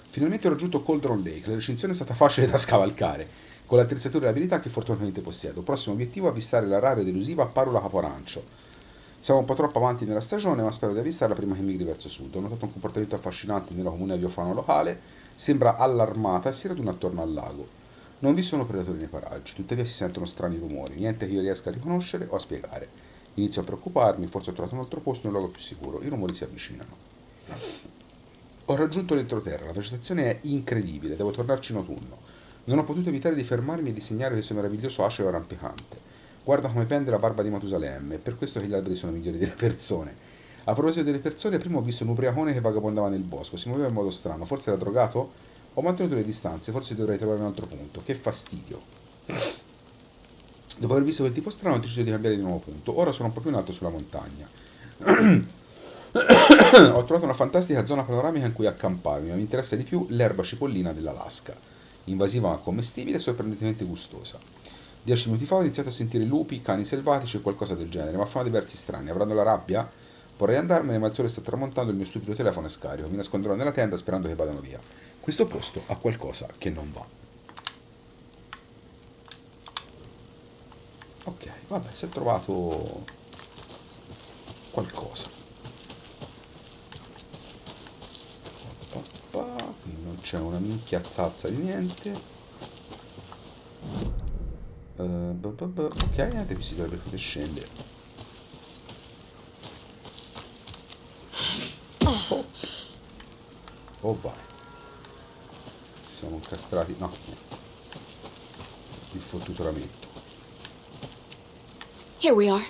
Finalmente ho raggiunto Cauldron Lake, la recinzione è stata facile da scavalcare, con l'attrezzatura e l'abilità che fortunatamente possiedo. Prossimo obiettivo, avvistare la rara ed elusiva Parula Caporancio. Siamo un po' troppo avanti nella stagione, ma spero di avvistarla prima che migri verso sud. Ho notato un comportamento affascinante nella comune aviofauna locale, sembra allarmata e si raduna attorno al lago. Non vi sono predatori nei paraggi, tuttavia si sentono strani rumori, niente che io riesca a riconoscere o a spiegare. Inizio a preoccuparmi, forse ho trovato un altro posto, un luogo più sicuro. I rumori si avvicinano. Ho raggiunto l'entroterra, la vegetazione è incredibile, devo tornarci in autunno. Non ho potuto evitare di fermarmi e disegnare questo meraviglioso acero rampicante. Guarda come pende la barba di Matusalemme, è per questo che gli alberi sono migliori delle persone. A proposito delle persone, prima ho visto un ubriacone che vagabondava nel bosco, si muoveva in modo strano, forse era drogato? Ho mantenuto le distanze, forse dovrei trovare un altro punto. Che fastidio. Dopo aver visto quel tipo strano ho deciso di cambiare di nuovo punto. Ora sono un po' più in alto sulla montagna. Ho trovato una fantastica zona panoramica in cui accamparmi, ma mi interessa di più l'erba cipollina dell'Alaska. Invasiva ma commestibile e sorprendentemente gustosa. 10 minuti fa ho iniziato a sentire lupi, cani selvatici e qualcosa del genere, ma fanno diversi strani. Avranno la rabbia? Vorrei andarmene, ma il sole sta tramontando e il mio stupido telefono è scarico. Mi nasconderò nella tenda sperando che vadano via. Questo posto ha qualcosa che non va. Ok, vabbè, si è trovato qualcosa. Qui non c'è una minchiazzazza di niente. Ok, niente, qui si dovrebbe poter scendere. Oh vai. Ci siamo incastrati. No. Il fottuto rametto. Here we are.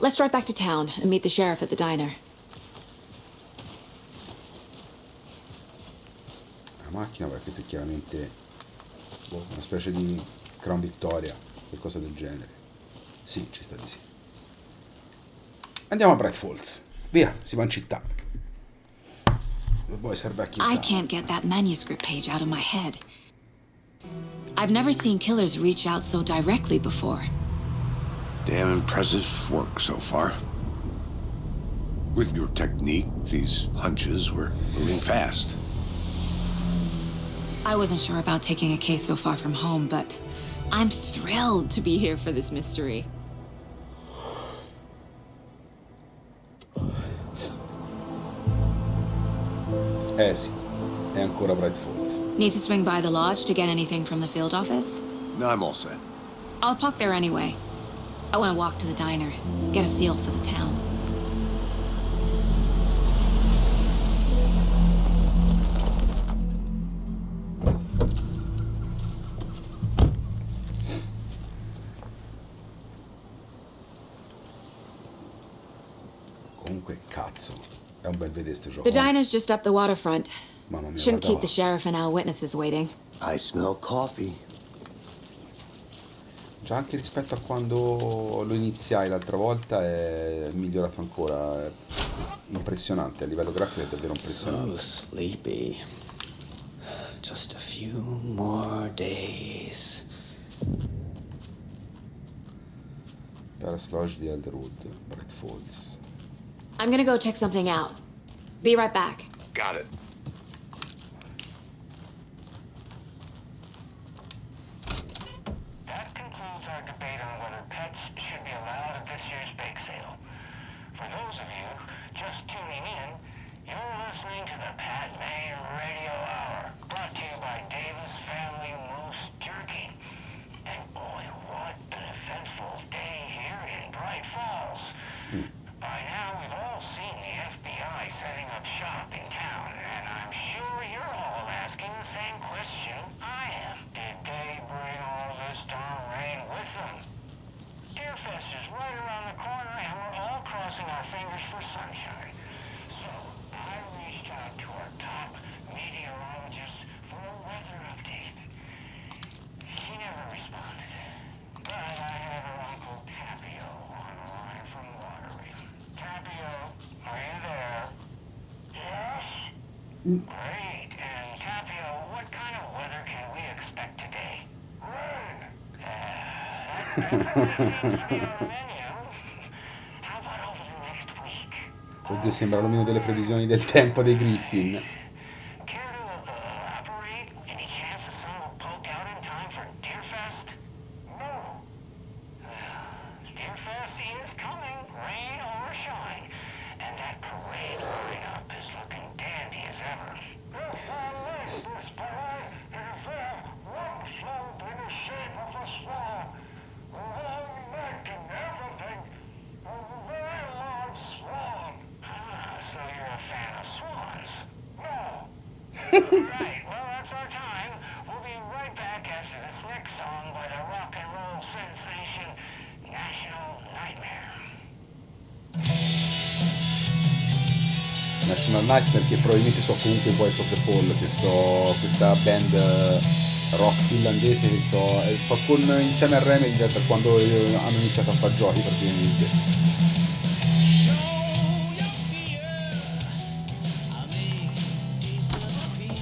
Let's drive back to town and meet the sheriff at the diner. La macchina, perché questa è chiaramente una specie di Crown Victoria, qualcosa del genere. Sì, ci sta di sì. Andiamo a Bright Falls. Via, si va in città. Poi serve a chi. I can't get that manuscript page out of my head. I've never seen killers reach out so directly before. Damn impressive work so far. With your technique, these hunches were moving fast. I wasn't sure about taking a case so far from home, but I'm thrilled to be here for this mystery. Sì, è ancora Bright Falls. Need to swing by the lodge to get anything from the field office? No, I'm all set. I'll park there anyway. I want to walk to the diner, get a feel for the town. Comunque, cazzo, è un bel vedere sto gioco. The diner's just up the waterfront. Mamma mia, Shouldn't guarda keep là. the sheriff and our witnesses waiting. I smell coffee. Già anche rispetto a quando lo iniziai l'altra volta è migliorato ancora. È impressionante, a livello grafico è davvero impressionante. So sleepy. Just a few more days. Palace Lodge di Elderwood, Bright Falls. I'm gonna go check something out. Be right back. Got it. That concludes our debate on whether pets should be allowed at this year's bake sale. For those of you just tuning in, you're listening to the Pat Mayer Great. And Tapio, what kind of weather can we expect today? Rain. That definitely seems to be on the menu. How about over the next week? Oddio, sembra l'omino delle previsioni del tempo dei Griffin. Care to elaborate? Any chance the sun will poke out in time for Deerfest? No. Deerfest is coming, rain or shine, and that parade lineup is looking dandy as ever. Yes, I like this parade. It is one float in the shape of a swan, a long neck and everything. A very large swan. Ah, so you're a fan of swans? No. Right, well, that's our time. We'll be right back after this next song by the rock and roll sensation, National Nightmare. National Nightmare, che probabilmente so comunque Boys of the Fall, che so questa band rock finlandese che so con insieme a Remedy da quando hanno iniziato a fare giochi praticamente.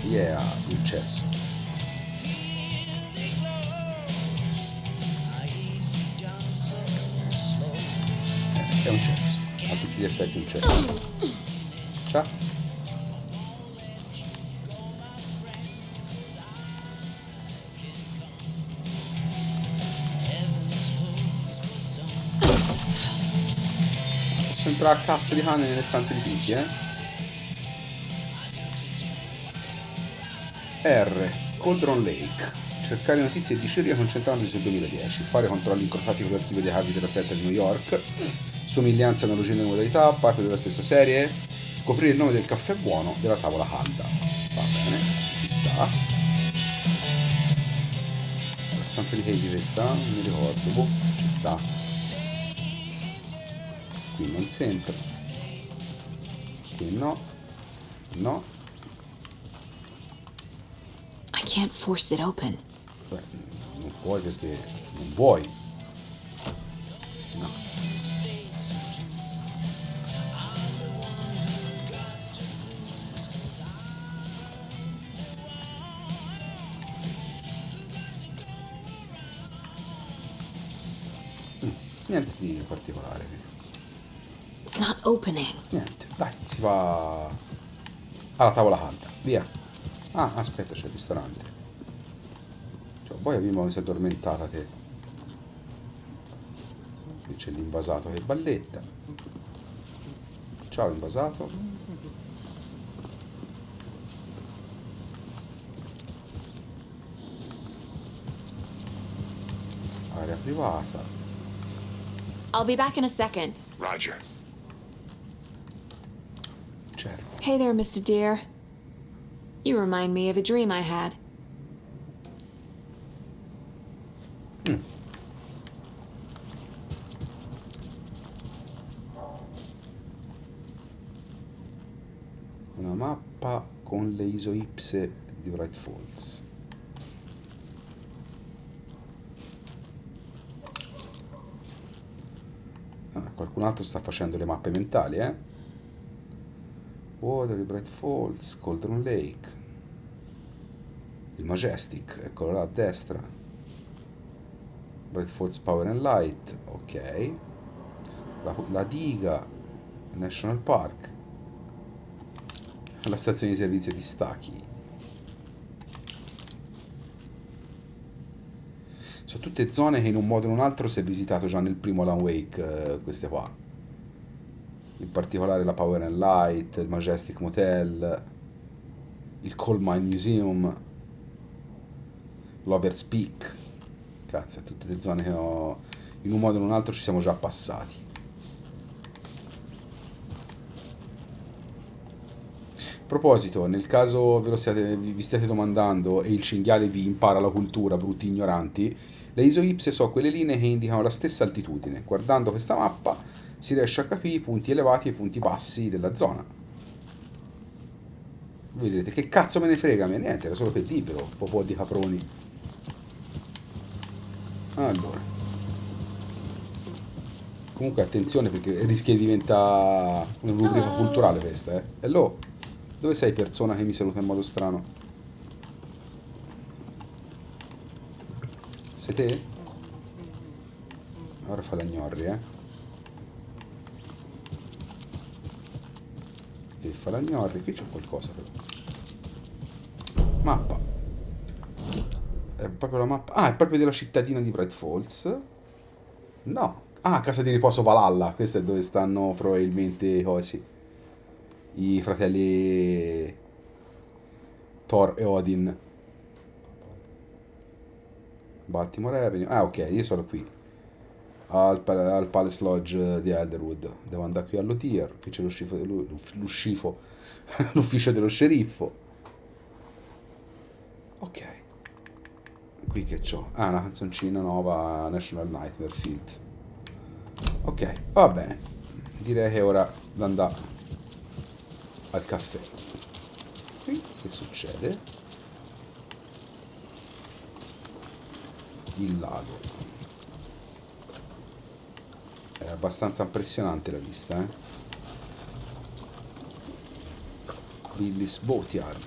Yeah, il cesso. È un cesso, a tutti gli effetti un cesso. Ciao. Posso entrare a cazzo di cane nelle stanze di tutti, R. Cauldron Lake. Cercare notizie di Ciria concentrandosi sul 2010. Fare controlli incrociati con l'archivio dei casi della setta di New York. Somiglianze, analogie e modalità. Parte della stessa serie. Scoprire il nome del caffè buono della tavola calda. Va bene, ci sta. La stanza di Casey questa? Non mi ricordo. Boh, ci sta. Qui non sento. Qui no. No. I can't force it open. Beh, non puoi perché non vuoi. No. Niente di particolare. It's not opening. Niente, dai, si va alla tavola calda, via. Ah, aspetta, c'è il ristorante. Cioè, poi prima mi si è addormentata te. Qui c'è l'invasato che balletta. Ciao invasato. Area privata. I'll be back in a second. Roger. Certo. Hey there, Mr. Deer. You remind me of a dream I had. Una mappa con le isoipse di Bright Falls. Ah, qualcun altro sta facendo le mappe mentali, Water, Bright Falls, Cauldron Lake, il Majestic, eccolo là a destra. Bright Falls Power and Light, ok. La diga, National Park, la stazione di servizio di Staki. Sono tutte zone che in un modo o in un altro si è visitato già nel primo Alan Wake, queste qua. In particolare la Power and Light, il Majestic Motel, il Coal Mine Museum, l'Over's Peak. Cazzo, tutte le zone che in un modo o in un altro ci siamo già passati. A proposito, nel caso vi stiate domandando e il cinghiale vi impara la cultura, brutti ignoranti, le isoipse sono quelle linee che indicano la stessa altitudine. Guardando questa mappa si riesce a capire i punti elevati e i punti bassi della zona. Vedrete, che cazzo me ne frega a me? Niente, era solo per dirvelo, po' di caproni. Allora. Comunque attenzione perché rischia di diventare una rubrica culturale questa, Hello. Dove sei, persona che mi saluta in modo strano? Sei te? Ora fa la gnorri, Devi fare la gnorri. Qui c'è qualcosa però. Mappa. È proprio la mappa. Ah, è proprio della cittadina di Bright Falls. No. Ah, casa di riposo Valhalla. Questa è dove stanno probabilmente cosi. I fratelli Thor e Odin. Baltimore Avenue. Ah, ok, io sono qui. Al Palace Lodge di Elderwood. Devo andare qui all'Otier. Qui c'è l'ufficio dello sceriffo. Ok. Qui che c'ho? Ah, una canzoncina nuova, National Nightmare Field. Ok, va bene. Direi che è ora di andare al caffè. Qui che succede? Il lago. È abbastanza impressionante la vista, Billy's Boatyard.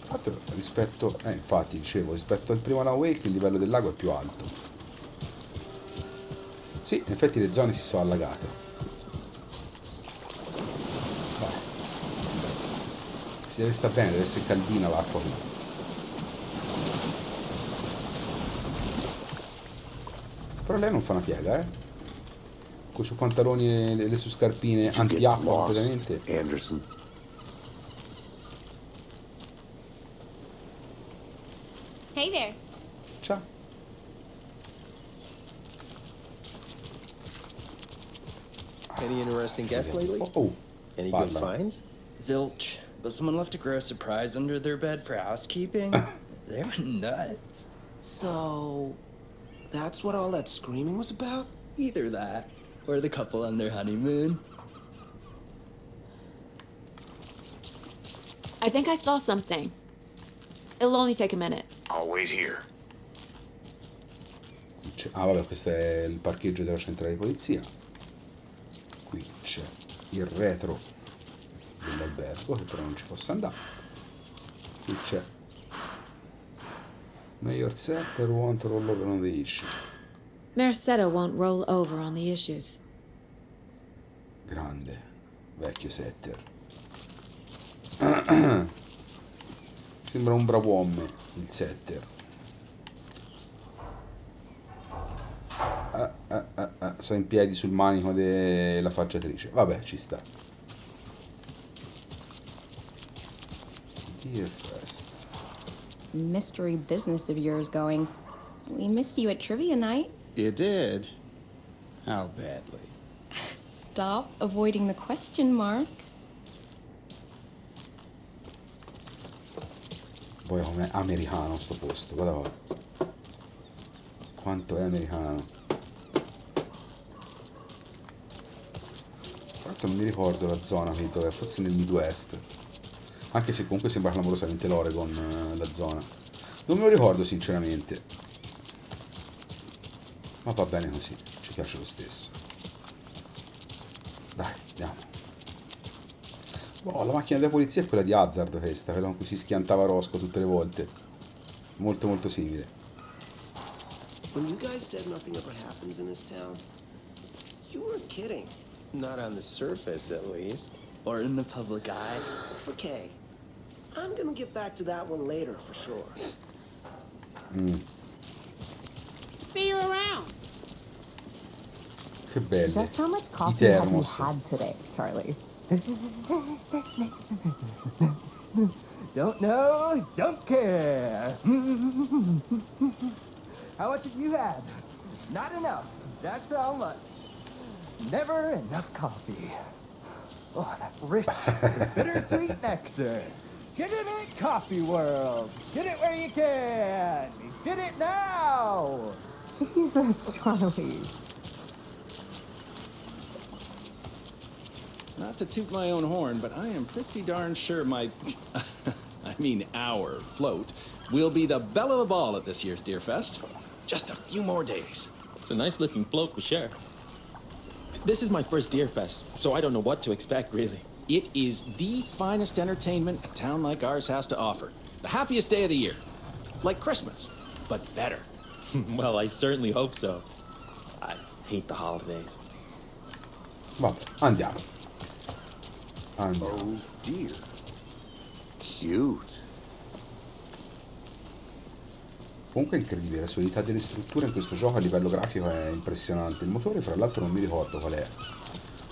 Tra l'altro, rispetto... infatti, dicevo, rispetto al primo Alan Wake il livello del lago è più alto. Sì, in effetti le zone si sono allagate. Vai. Si deve stare bene, deve essere caldina l'acqua qui. Però lei non fa una piega, con i suoi pantaloni e le sue scarpine anti-acqua completamente. Anderson. Hey there. Ciao. Any interesting guests lately? Oh, Any good parla. finds? Zilch, but someone left a gross surprise under their bed for housekeeping? They were nuts. So, that's what all that screaming was about? Either that, or the couple on their honeymoon. I think I saw something. It'll only take a minute. I'll wait here. Ah, vabbè, questo è il parcheggio della centrale di polizia. Qui c'è il retro dell'albergo, che però non ci posso andare. Qui c'è Mayor Setter won't roll over on the issue. Mayor Seta won't roll over on the issues. Grande, vecchio Setter. Sembra un brav'uomo il Setter. Sono in piedi sul manico della facciatrice. Vabbè, ci sta. Dear Fest. Mystery business of yours going. We missed you at trivia night. You did? How badly? Stop avoiding the question, Mark. Poi com'è americano sto posto, guarda qua. Quanto è americano. Tra l'altro non mi ricordo la zona qui dove, forse nel Midwest. Anche se comunque sembra clamorosamente l'Oregon, la zona. Non me lo ricordo sinceramente. Ma va bene così, ci piace lo stesso. Dai, andiamo. Oh, la macchina della polizia è quella di Hazard questa, quella con cui si schiantava Roscoe tutte le volte. Molto molto simile. When you guys said nothing ever happens in this town, you weren't kidding. Not on the surface, at least. Or in the public eye. Okay. I'm gonna get back to that one later, for sure. See you around. Che belle. Just how much I coffee have you termos. had today, Charlie? Don't know, don't care. How much have you had? Not enough. That's how much. Never enough coffee. Oh, that rich, bittersweet nectar. Get it in Coffee World. Get it where you can. Get it now. Jesus, Charlie. Not to toot my own horn, but I am pretty darn sure my, I mean our float, will be the belle of the ball at this year's Deer Fest. Just a few more days. It's a nice looking float for sure. This is my first Deer Fest, so I don't know what to expect, really. It is the finest entertainment a town like ours has to offer. The happiest day of the year. Like Christmas, but better. Well, I certainly hope so. I hate the holidays. Vabbè, andiamo. Andiamo. Oh dear. Cute. Comunque è incredibile, la solidità delle strutture in questo gioco a livello grafico è impressionante. Il motore, fra l'altro, non mi ricordo qual è.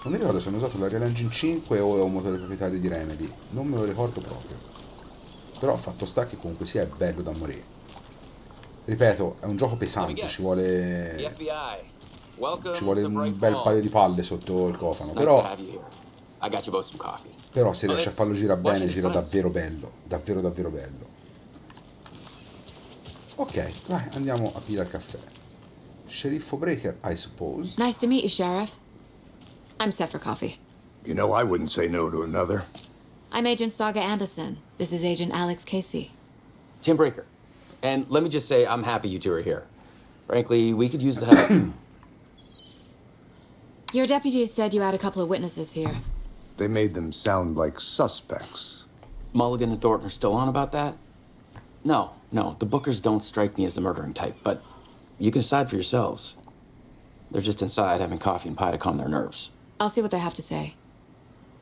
Non mi ricordo se hanno usato l'Unreal Engine 5 o è un motore proprietario di Remedy. Non me lo ricordo proprio. Però fatto sta che comunque sia è bello da morire. Ripeto, è un gioco pesante, ci vuole un bel paio di palle sotto il cofano. Però se riesce a farlo girare bene, gira davvero bello. Davvero davvero bello. Ok, vai, andiamo a pigliare il caffè. Sceriffo Breaker, I suppose. Nice to meet you, Sheriff. I'm set for coffee. You know, I wouldn't say no to another. I'm Agent Saga Anderson. This is Agent Alex Casey. Tim Breaker. And let me just say, I'm happy you two are here. Frankly, we could use the help. Your deputies said you had a couple of witnesses here. They made them sound like suspects. Mulligan and Thornton are still on about that? No, the Bookers don't strike me as the murdering type, but you can decide for yourselves. They're just inside having coffee and pie to calm their nerves. I'll see what they have to say.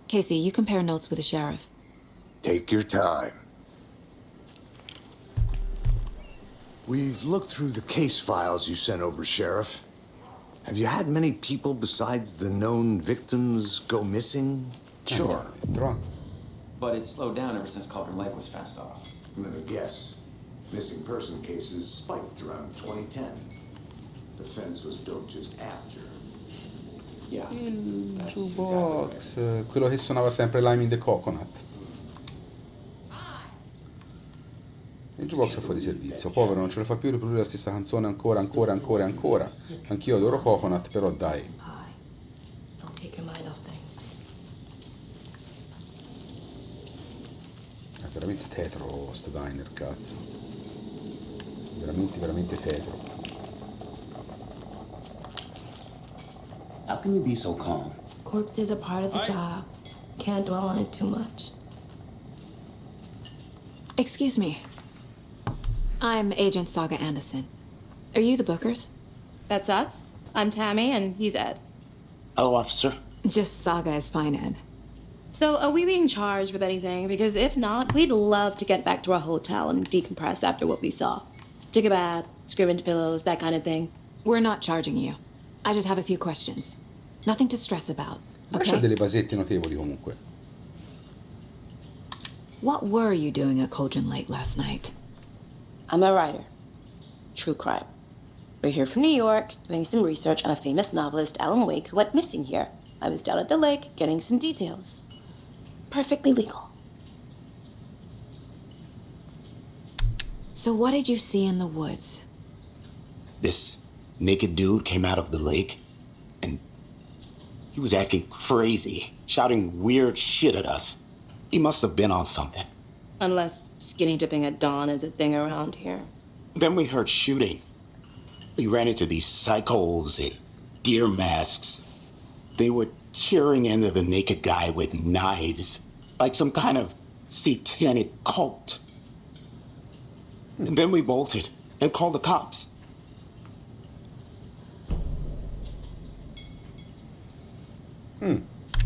Casey, you compare notes with the sheriff. Take your time. We've looked through the case files you sent over, Sheriff. Have you had many people besides the known victims go missing? Sure. But it's slowed down ever since Cauldron Lake was fenced off. Let me guess. Missing person cases spiked around 2010. The fence was built just after. Yeah. Il jukebox, quello che suonava sempre Lime in the Coconut. Il jukebox è fuori servizio, povero, non ce lo fa più riprodurre la stessa canzone ancora. Anch'io adoro Coconut, però dai. È veramente tetro sto diner, cazzo. Veramente tetro. How can you be so calm? Corpses are part of the job. Can't dwell on it too much. Excuse me. I'm Agent Saga Anderson. Are you the Bookers? That's us. I'm Tammy, and he's Ed. Hello, officer. Just Saga is fine, Ed. So, are we being charged with anything? Because if not, we'd love to get back to our hotel and decompress after what we saw. Take a bath, scream into pillows, that kind of thing. We're not charging you. I just have a few questions. Nothing to stress about, Lascia okay? delle basette notevoli comunque. What were you doing at Cauldron Lake last night? I'm a writer. True crime. We're here from New York, doing some research on a famous novelist, Alan Wake, who went missing here. I was down at the lake, getting some details. Perfectly legal. So what did you see in the woods? This naked dude came out of the lake, and he was acting crazy, shouting weird shit at us. He must have been on something. Unless skinny dipping at dawn is a thing around here. Then we heard shooting. We ran into these psychos in deer masks. They were tearing into the naked guy with knives, like some kind of satanic cult. And then we bolted and called the cops.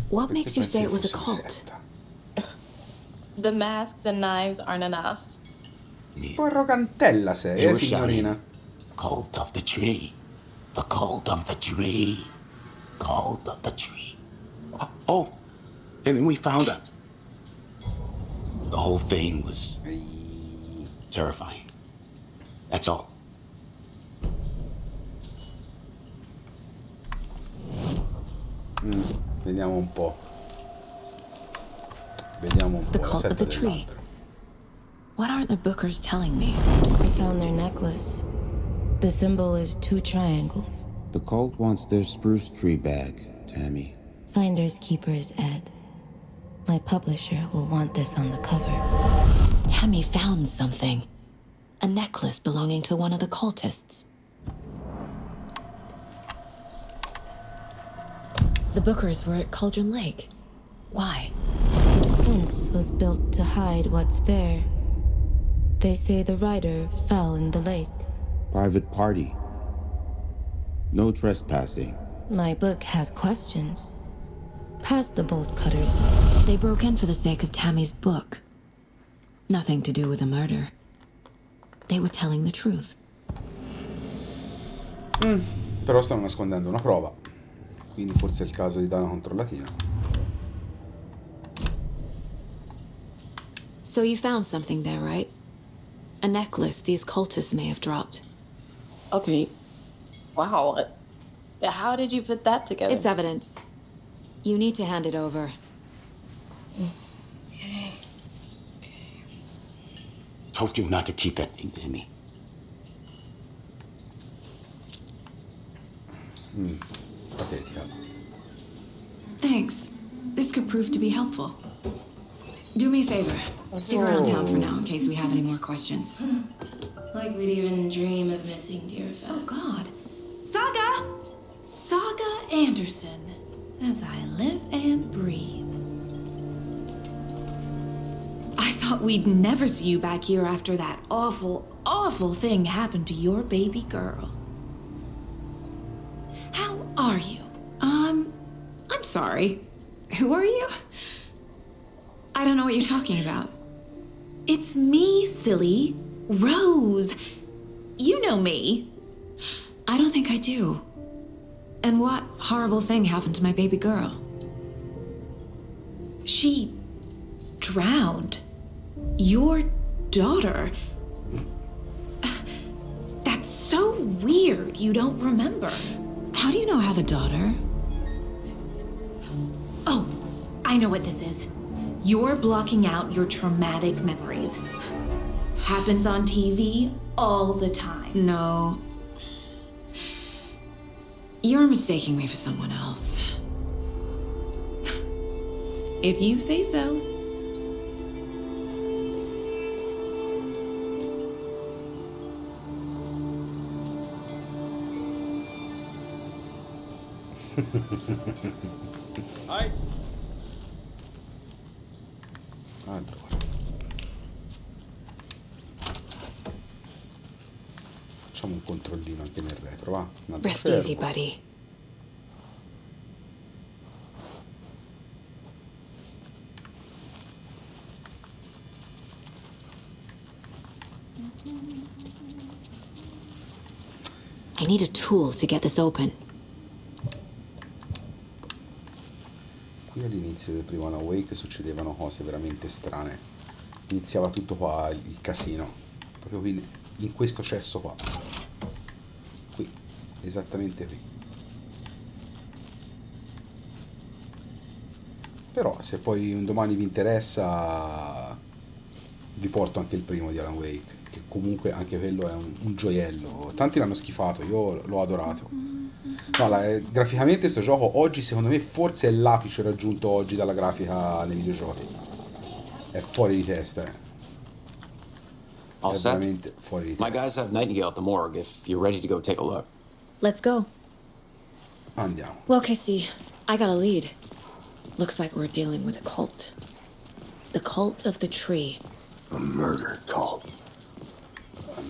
What makes you say it was a cult? The masks and knives aren't enough. Un po' arrogantella sei, They were signorina? shouting, "Cult of the tree. The cult of the tree. Cult of the tree." Oh, and then we found out. The whole thing was terrifying. That's all. Vediamo un po'. Vediamo un po'. The la cult of setta the tree. dell'albero. What aren't the Bookers telling me? I found their necklace. The symbol is 2 triangles. The cult wants their spruce tree back, Tammy. Finders keepers, Ed. My publisher will want this on the cover. Tammy found something. A necklace belonging to one of the cultists. The Bookers were at Cauldron Lake. Why? The fence was built to hide what's there. They say the rider fell in the lake. Private party. No trespassing. My book has questions. Past the bolt cutters. They broke in for the sake of Tammy's book. Nothing to do with a murder. They were telling the truth. Però stanno nascondendo una prova. Quindi forse è il caso di dare una controllatina. So you found something there, right? A necklace these cultists may have dropped. Okay. Wow. How did you put that together? It's evidence. You need to hand it over. Okay. Told you not to keep that thing to me. Patetica. Thanks. This could prove to be helpful. Do me a favor. Stick around town for now in case we have any more questions. Like we'd even dream of missing Deerfest. Oh, God. Saga! Saga Anderson. As I live and breathe. I thought we'd never see you back here after that awful, awful thing happened to your baby girl. How are you? I'm sorry. Who are you? I don't know what you're talking about. It's me, silly. Rose. You know me. I don't think I do. And what horrible thing happened to my baby girl? She drowned. Your daughter. That's so weird you don't remember. How do you know I have a daughter? Oh, I know what this is. You're blocking out your traumatic memories. Happens on TV all the time. No. You're mistaking me for someone else. If you say so. Hi. Allora. Facciamo un controllino anche nel retro, va? Un altro Rest fermo. easy, buddy. I need a tool to get this open. Qui all'inizio del primo Alan Wake succedevano cose veramente strane. Iniziava tutto qua il casino. Proprio qui, in questo cesso qua. Qui, esattamente qui. Però se poi un domani vi interessa vi porto anche il primo di Alan Wake, che comunque anche quello è un gioiello. Tanti l'hanno schifato, io l'ho adorato. No, graficamente sto gioco oggi secondo me forse è l'apice raggiunto oggi dalla grafica nei videogiochi. È fuori di testa, All è set? veramente fuori di My testa. guys have Nightingale at the morgue if you're ready to go take a look. Let's go. Andiamo. Well, Casey, I got a lead. Looks like we're dealing with a cult. The cult of the tree. A murder cult.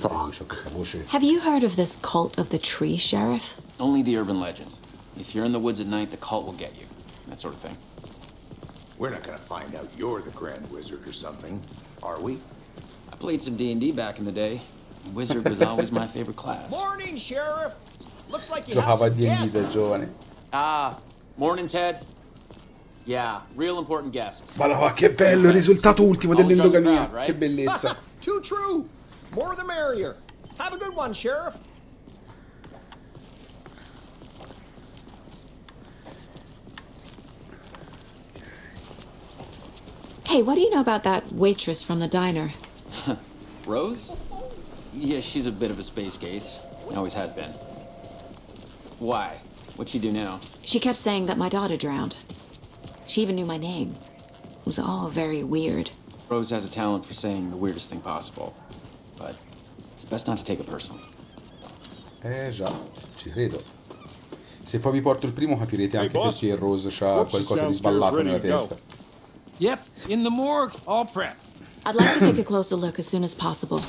C'ho questa voce. Have you heard of this cult of the tree, Sheriff? Only the urban legend. If you're in the woods at night, the cult will get you. That sort of thing. We're not gonna find out you're the Grand Wizard or something, are we? I played some D&D back in the day. Wizard was always my favorite class. Morning, Sheriff. Looks like you Giocava a have some D&D guests. da giovane. Ah, morning, Ted. Yeah, real important guests. Ma no, che bello il risultato ultimo Always draws a dell'endogamia. crowd, right? Che bellezza. Too true. More the merrier. Have a good one, Sheriff. Hey, what do you know about that waitress from the diner? Rose? Yeah, she's a bit of a space case. Always has been. Why? What'd she do now? She kept saying that my daughter drowned. She even knew my name. It was all very weird. Rose has a talent for saying the weirdest thing possible. But it's best not to take it personally. Già, ci credo. Se poi vi porto il primo capirete anche boss. perché Rose c'ha Whoops is qualcosa di downstairs, sballato ready nella to go. testa. Yep, in the morgue, all prepped. I'd like to take a closer look as soon as possible.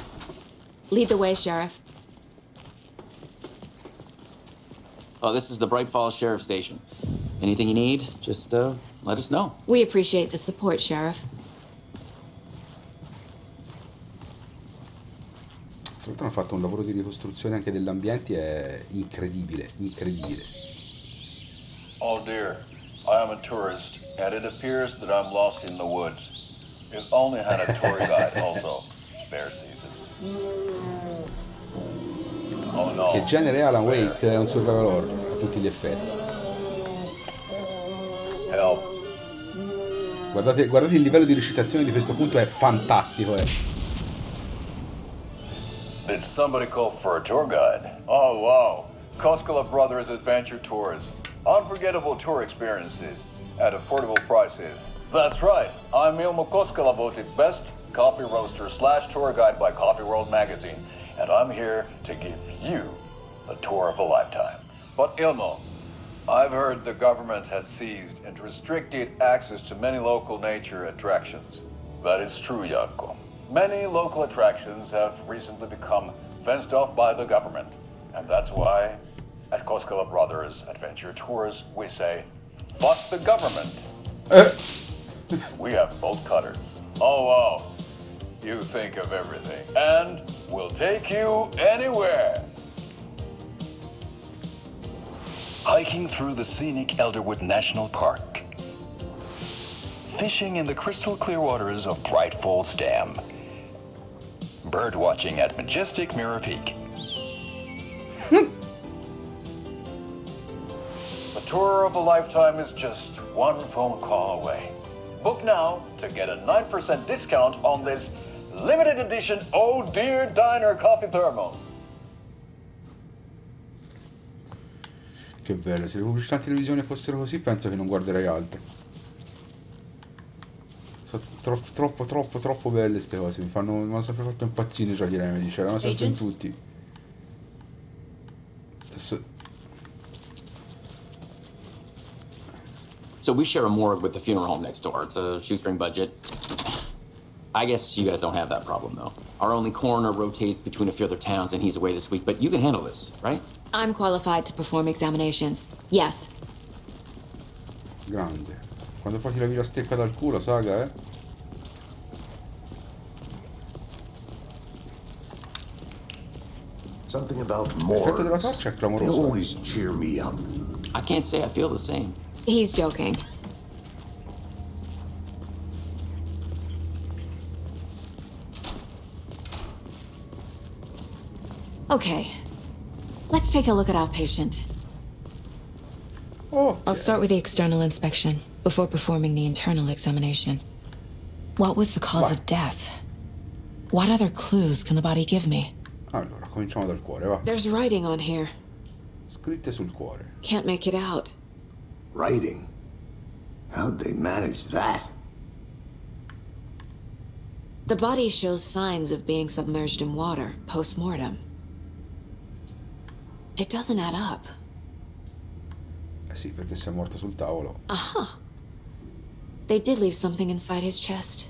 Lead the way, Sheriff. Oh, this is the Bright Falls Sheriff Station. Anything you need, just let us know. We appreciate the support, Sheriff. Soprattutto hanno fatto un lavoro di ricostruzione anche dell'ambiente, è incredibile, incredibile. Oh dear, I am a tourist, and it appears that I'm lost in the woods. If only I had a tour guide also. It's bear season. Oh no. Che genere Alan Wake è un survival horror a tutti gli effetti. Help. Guardate il livello di recitazione di questo punto, è fantastico. Did somebody call for a tour guide? Oh wow. Koskela Brothers Adventure Tours. Unforgettable tour experiences at affordable prices. That's right. I'm Ilmo Koskela, voted best coffee roaster / tour guide by Coffee World magazine, and I'm here to give you the tour of a lifetime. But Ilmo, I've heard the government has seized and restricted access to many local nature attractions. That is true, Janko. Many local attractions have recently become fenced off by the government, and that's why at Koskela Brothers Adventure Tours we say, fuck the government. We have bolt cutters. Oh wow. You think of everything, and we'll take you anywhere. Hiking through the scenic Elderwood National Park. Fishing in the crystal clear waters of Bright Falls Dam. Bird watching at majestic Mirror Peak. The tour of a lifetime is just one phone call away. Book now to get a 9% discount on this limited edition Oh Dear Diner coffee thermos. Che bello, se le pubblicità in televisione fossero così penso che non guarderei altro. Sono troppo belle queste cose, mi hanno sempre fatto impazzire i giochi Remedy, c'erano sempre in tutti. So we share a morgue with the funeral home next door. It's a shoestring budget. I guess you guys don't have that problem, though. Our only coroner rotates between a few other towns, and he's away this week, but you can handle this, right? I'm qualified to perform examinations. Yes. Grande. Quando poi ti levi la stecca dal culo, saga, Something about L'effetto della morgues. torcia è They clamoroso. always cheer me up. I can't say I feel the same. He's joking. Okay. Let's take a look at our patient. I'll start with the external inspection before performing the internal examination. What was the cause of death? What other clues can the body give me? Allora, cominciamo dal cuore, va. There's writing on here. Scritte sul cuore. Can't make it out. Writing? How'd they manage that? The body shows signs of being submerged in water post-mortem. It doesn't add up. Eh sì, perché si è morta sul tavolo. Aha. They did leave something inside his chest.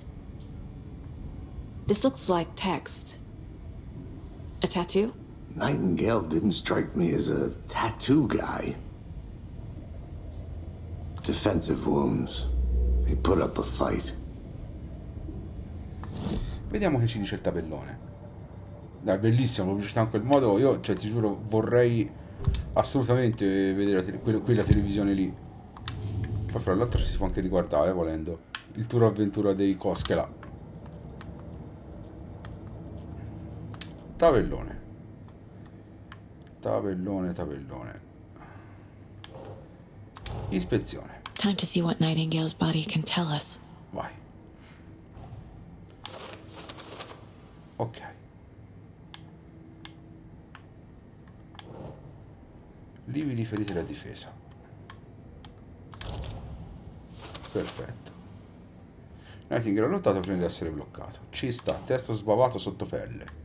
This looks like text. A tattoo? Nightingale didn't strike me as a tattoo guy. Defensive wounds. He put up a fight. Vediamo che ci dice il tabellone. Dai, bellissima pubblicità in quel modo. Io, cioè, ti giuro, vorrei assolutamente vedere quella televisione lì. Poi fra l'altro ci si può anche riguardare, volendo. Il tour avventura dei Koskela. Tabellone. Tabellone. Ispezione. Time to see what Nightingale's body can tell us. Vai. Ok. Lividi feriti da difesa. Perfetto. Nightingale ha lottato prima di essere bloccato. Ci sta, testo sbavato sotto pelle.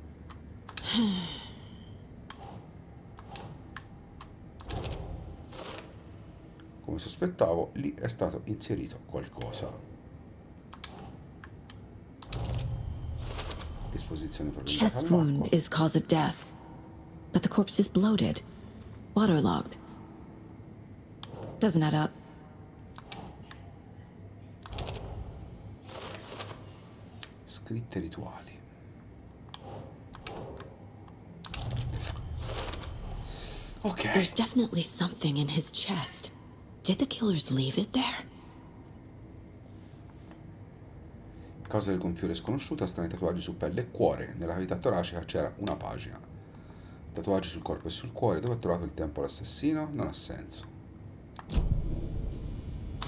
come sospettavo, lì è stato inserito qualcosa. Esposizione prolungata Chest all'acqua. wound is cause of death, but the corpse is bloated, waterlogged. Doesn't add up. Scritte rituali. Ok. There's definitely something in his chest. Did the killers leave it there? Causa del gonfiore sconosciuta, strani tatuaggi su pelle e cuore. Nella cavità toracica c'era una pagina. Tatuaggi sul corpo e sul cuore. Dove ha trovato il tempo l'assassino? Non ha senso.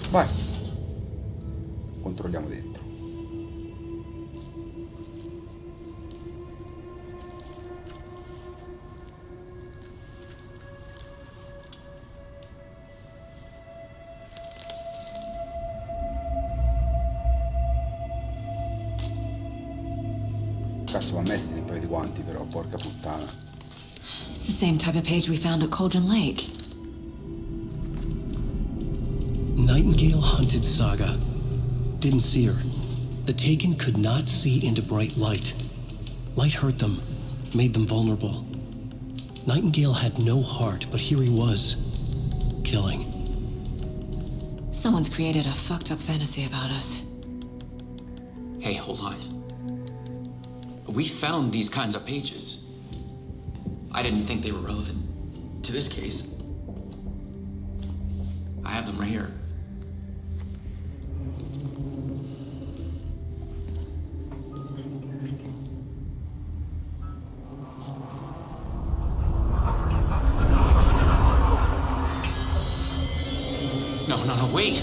Vai. Controlliamo dentro. Cazzo, ma mettiti un paio di guanti però, porca puttana. It's the same type of page we found at Cauldron Lake. Nightingale hunted Saga. Didn't see her. The Taken could not see into bright light. Light hurt them, made them vulnerable. Nightingale had no heart, but here he was, killing. Someone's created a fucked up fantasy about us. Hey, hold on. We found these kinds of pages. I didn't think they were relevant to this case. I have them right here. No, wait!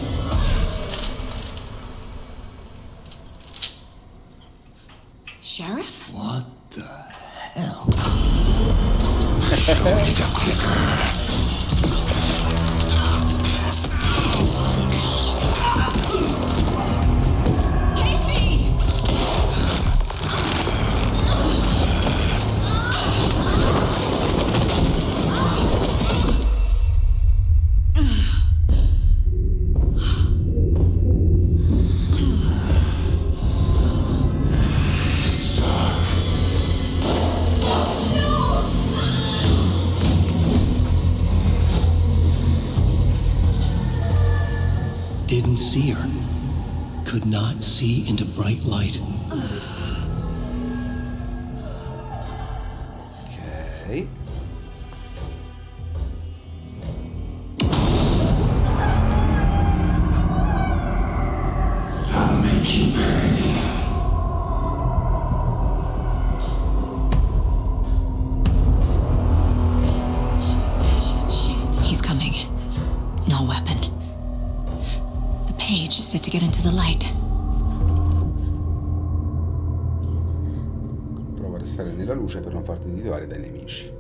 Sheriff? What the hell? Show me the clicker. Didn't see her. Could not see into bright light. Ok. I'll make you pay. Shit. He's coming. No weapon. The page said to get into the light. Prova a restare nella luce per non farti individuare dai nemici.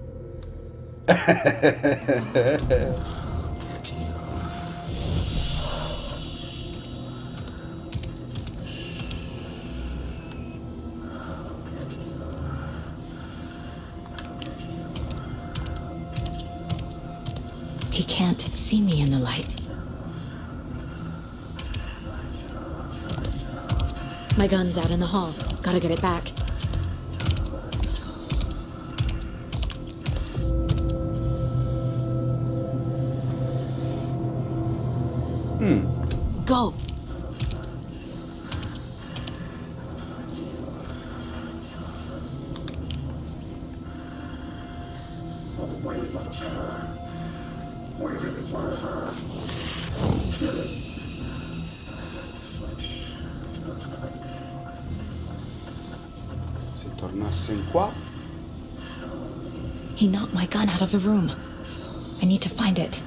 He can't see me in the light. My gun's out in the hall. Gotta get it back. Go! Se tornasse in qua. He knocked my gun out of the room. I need to find it.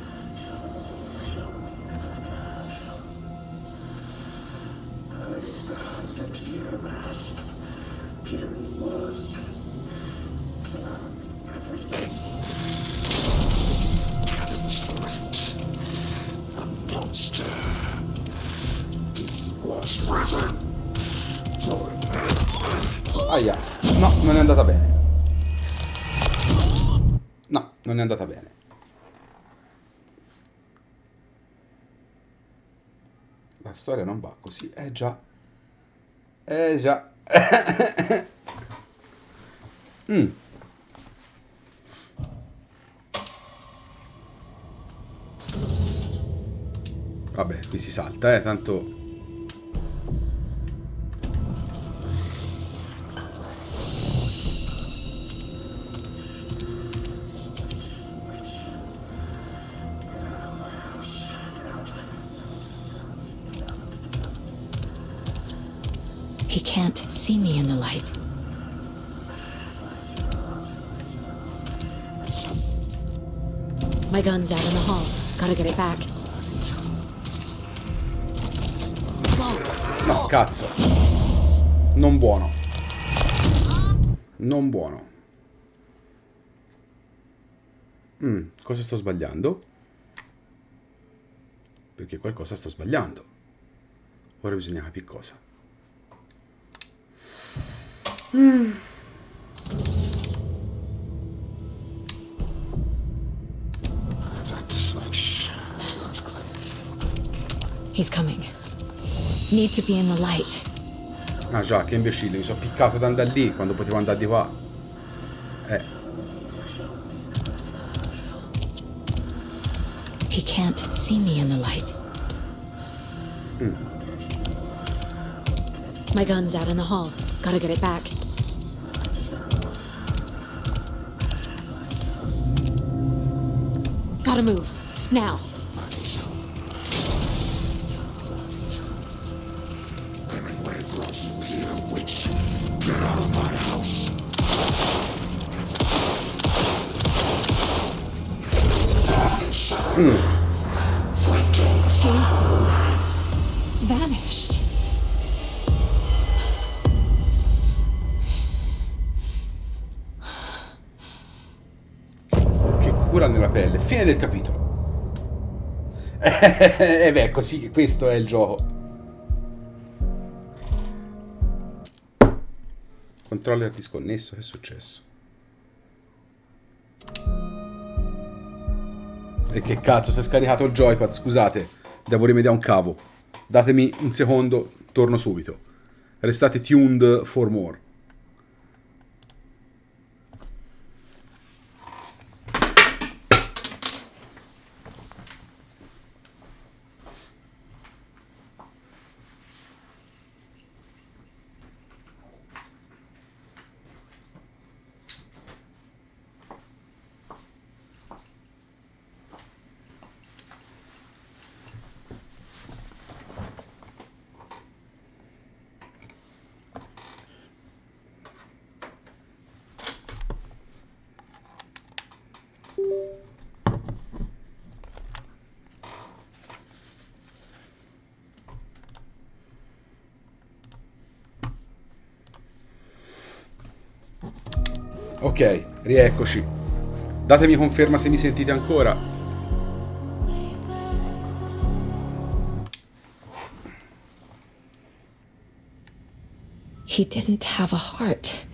Aia, no, non è andata bene. No, non è andata bene. La storia non va così. Già. Già. Vabbè, qui si salta, tanto... He can't see me in the light. My gun's out in the hall. Gotta get it back. No, cazzo. Non buono. Non buono. Cosa sto sbagliando? Perché qualcosa sto sbagliando. Ora bisogna capire cosa. He's coming. Need to be in the light. Ah già, che imbecille, mi sono piccato ad andare lì quando potevo andare di qua. He can't see me in the light. My gun's out in the hall. Gotta get it back. Gotta move. Now. See? Vanished. Che cura nella pelle. Fine del capitolo. E beh, così questo è il gioco. Controller disconnesso, che è successo? E che cazzo, si è scaricato il joypad, scusate, devo rimediare un cavo. Datemi un secondo, torno subito. Restate tuned for more. Ok, rieccoci. Datemi conferma se mi sentite ancora. He didn't have a heart,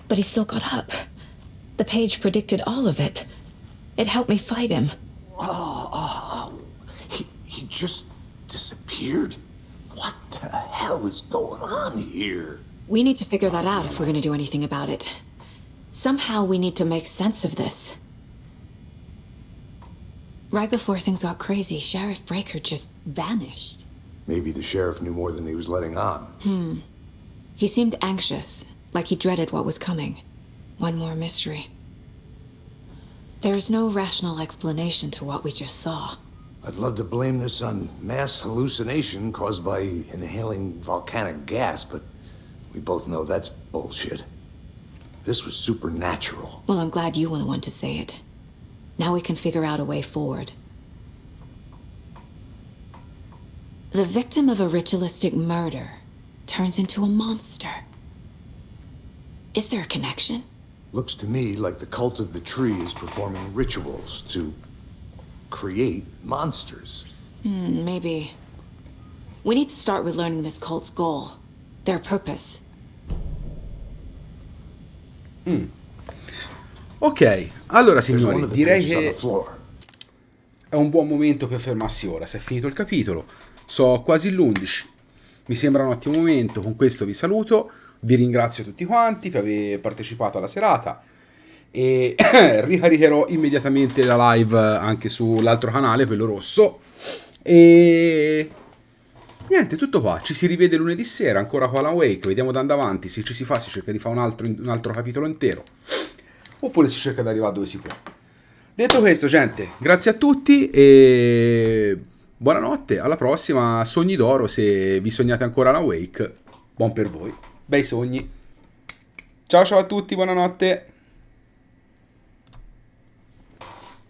but he still got up. The page predicted all of it. It helped me fight him. He just disappeared? What the hell is going on here? We need to figure that out if we're going to do anything about it. Somehow we need to make sense of this. Right before things got crazy, Sheriff Breaker just vanished. Maybe the sheriff knew more than he was letting on. He seemed anxious, like he dreaded what was coming. One more mystery. There's no rational explanation to what we just saw. I'd love to blame this on mass hallucination caused by inhaling volcanic gas, but we both know that's bullshit. This was supernatural. Well, I'm glad you were the one to say it. Now we can figure out a way forward. The victim of a ritualistic murder turns into a monster. Is there a connection? Looks to me like the cult of the tree is performing rituals to create monsters. Maybe. We need to start with learning this cult's goal, their purpose. Ok, allora signori, direi che è un buon momento per fermarsi ora. Si è finito il capitolo. So quasi l'11. Mi sembra un ottimo momento. Con questo vi saluto. Vi ringrazio tutti quanti per aver partecipato alla serata. E ricaricherò immediatamente la live anche sull'altro canale, quello rosso. E niente, tutto qua. Ci si rivede lunedì sera ancora con Alan Wake. Vediamo da andare avanti. Se ci si fa, si cerca di fare un altro capitolo intero. Oppure si cerca di arrivare dove si può. Detto questo, gente, grazie a tutti e buonanotte. Alla prossima. Sogni d'oro. Se vi sognate ancora Alan Wake, buon per voi. Bei sogni. Ciao ciao a tutti, buonanotte.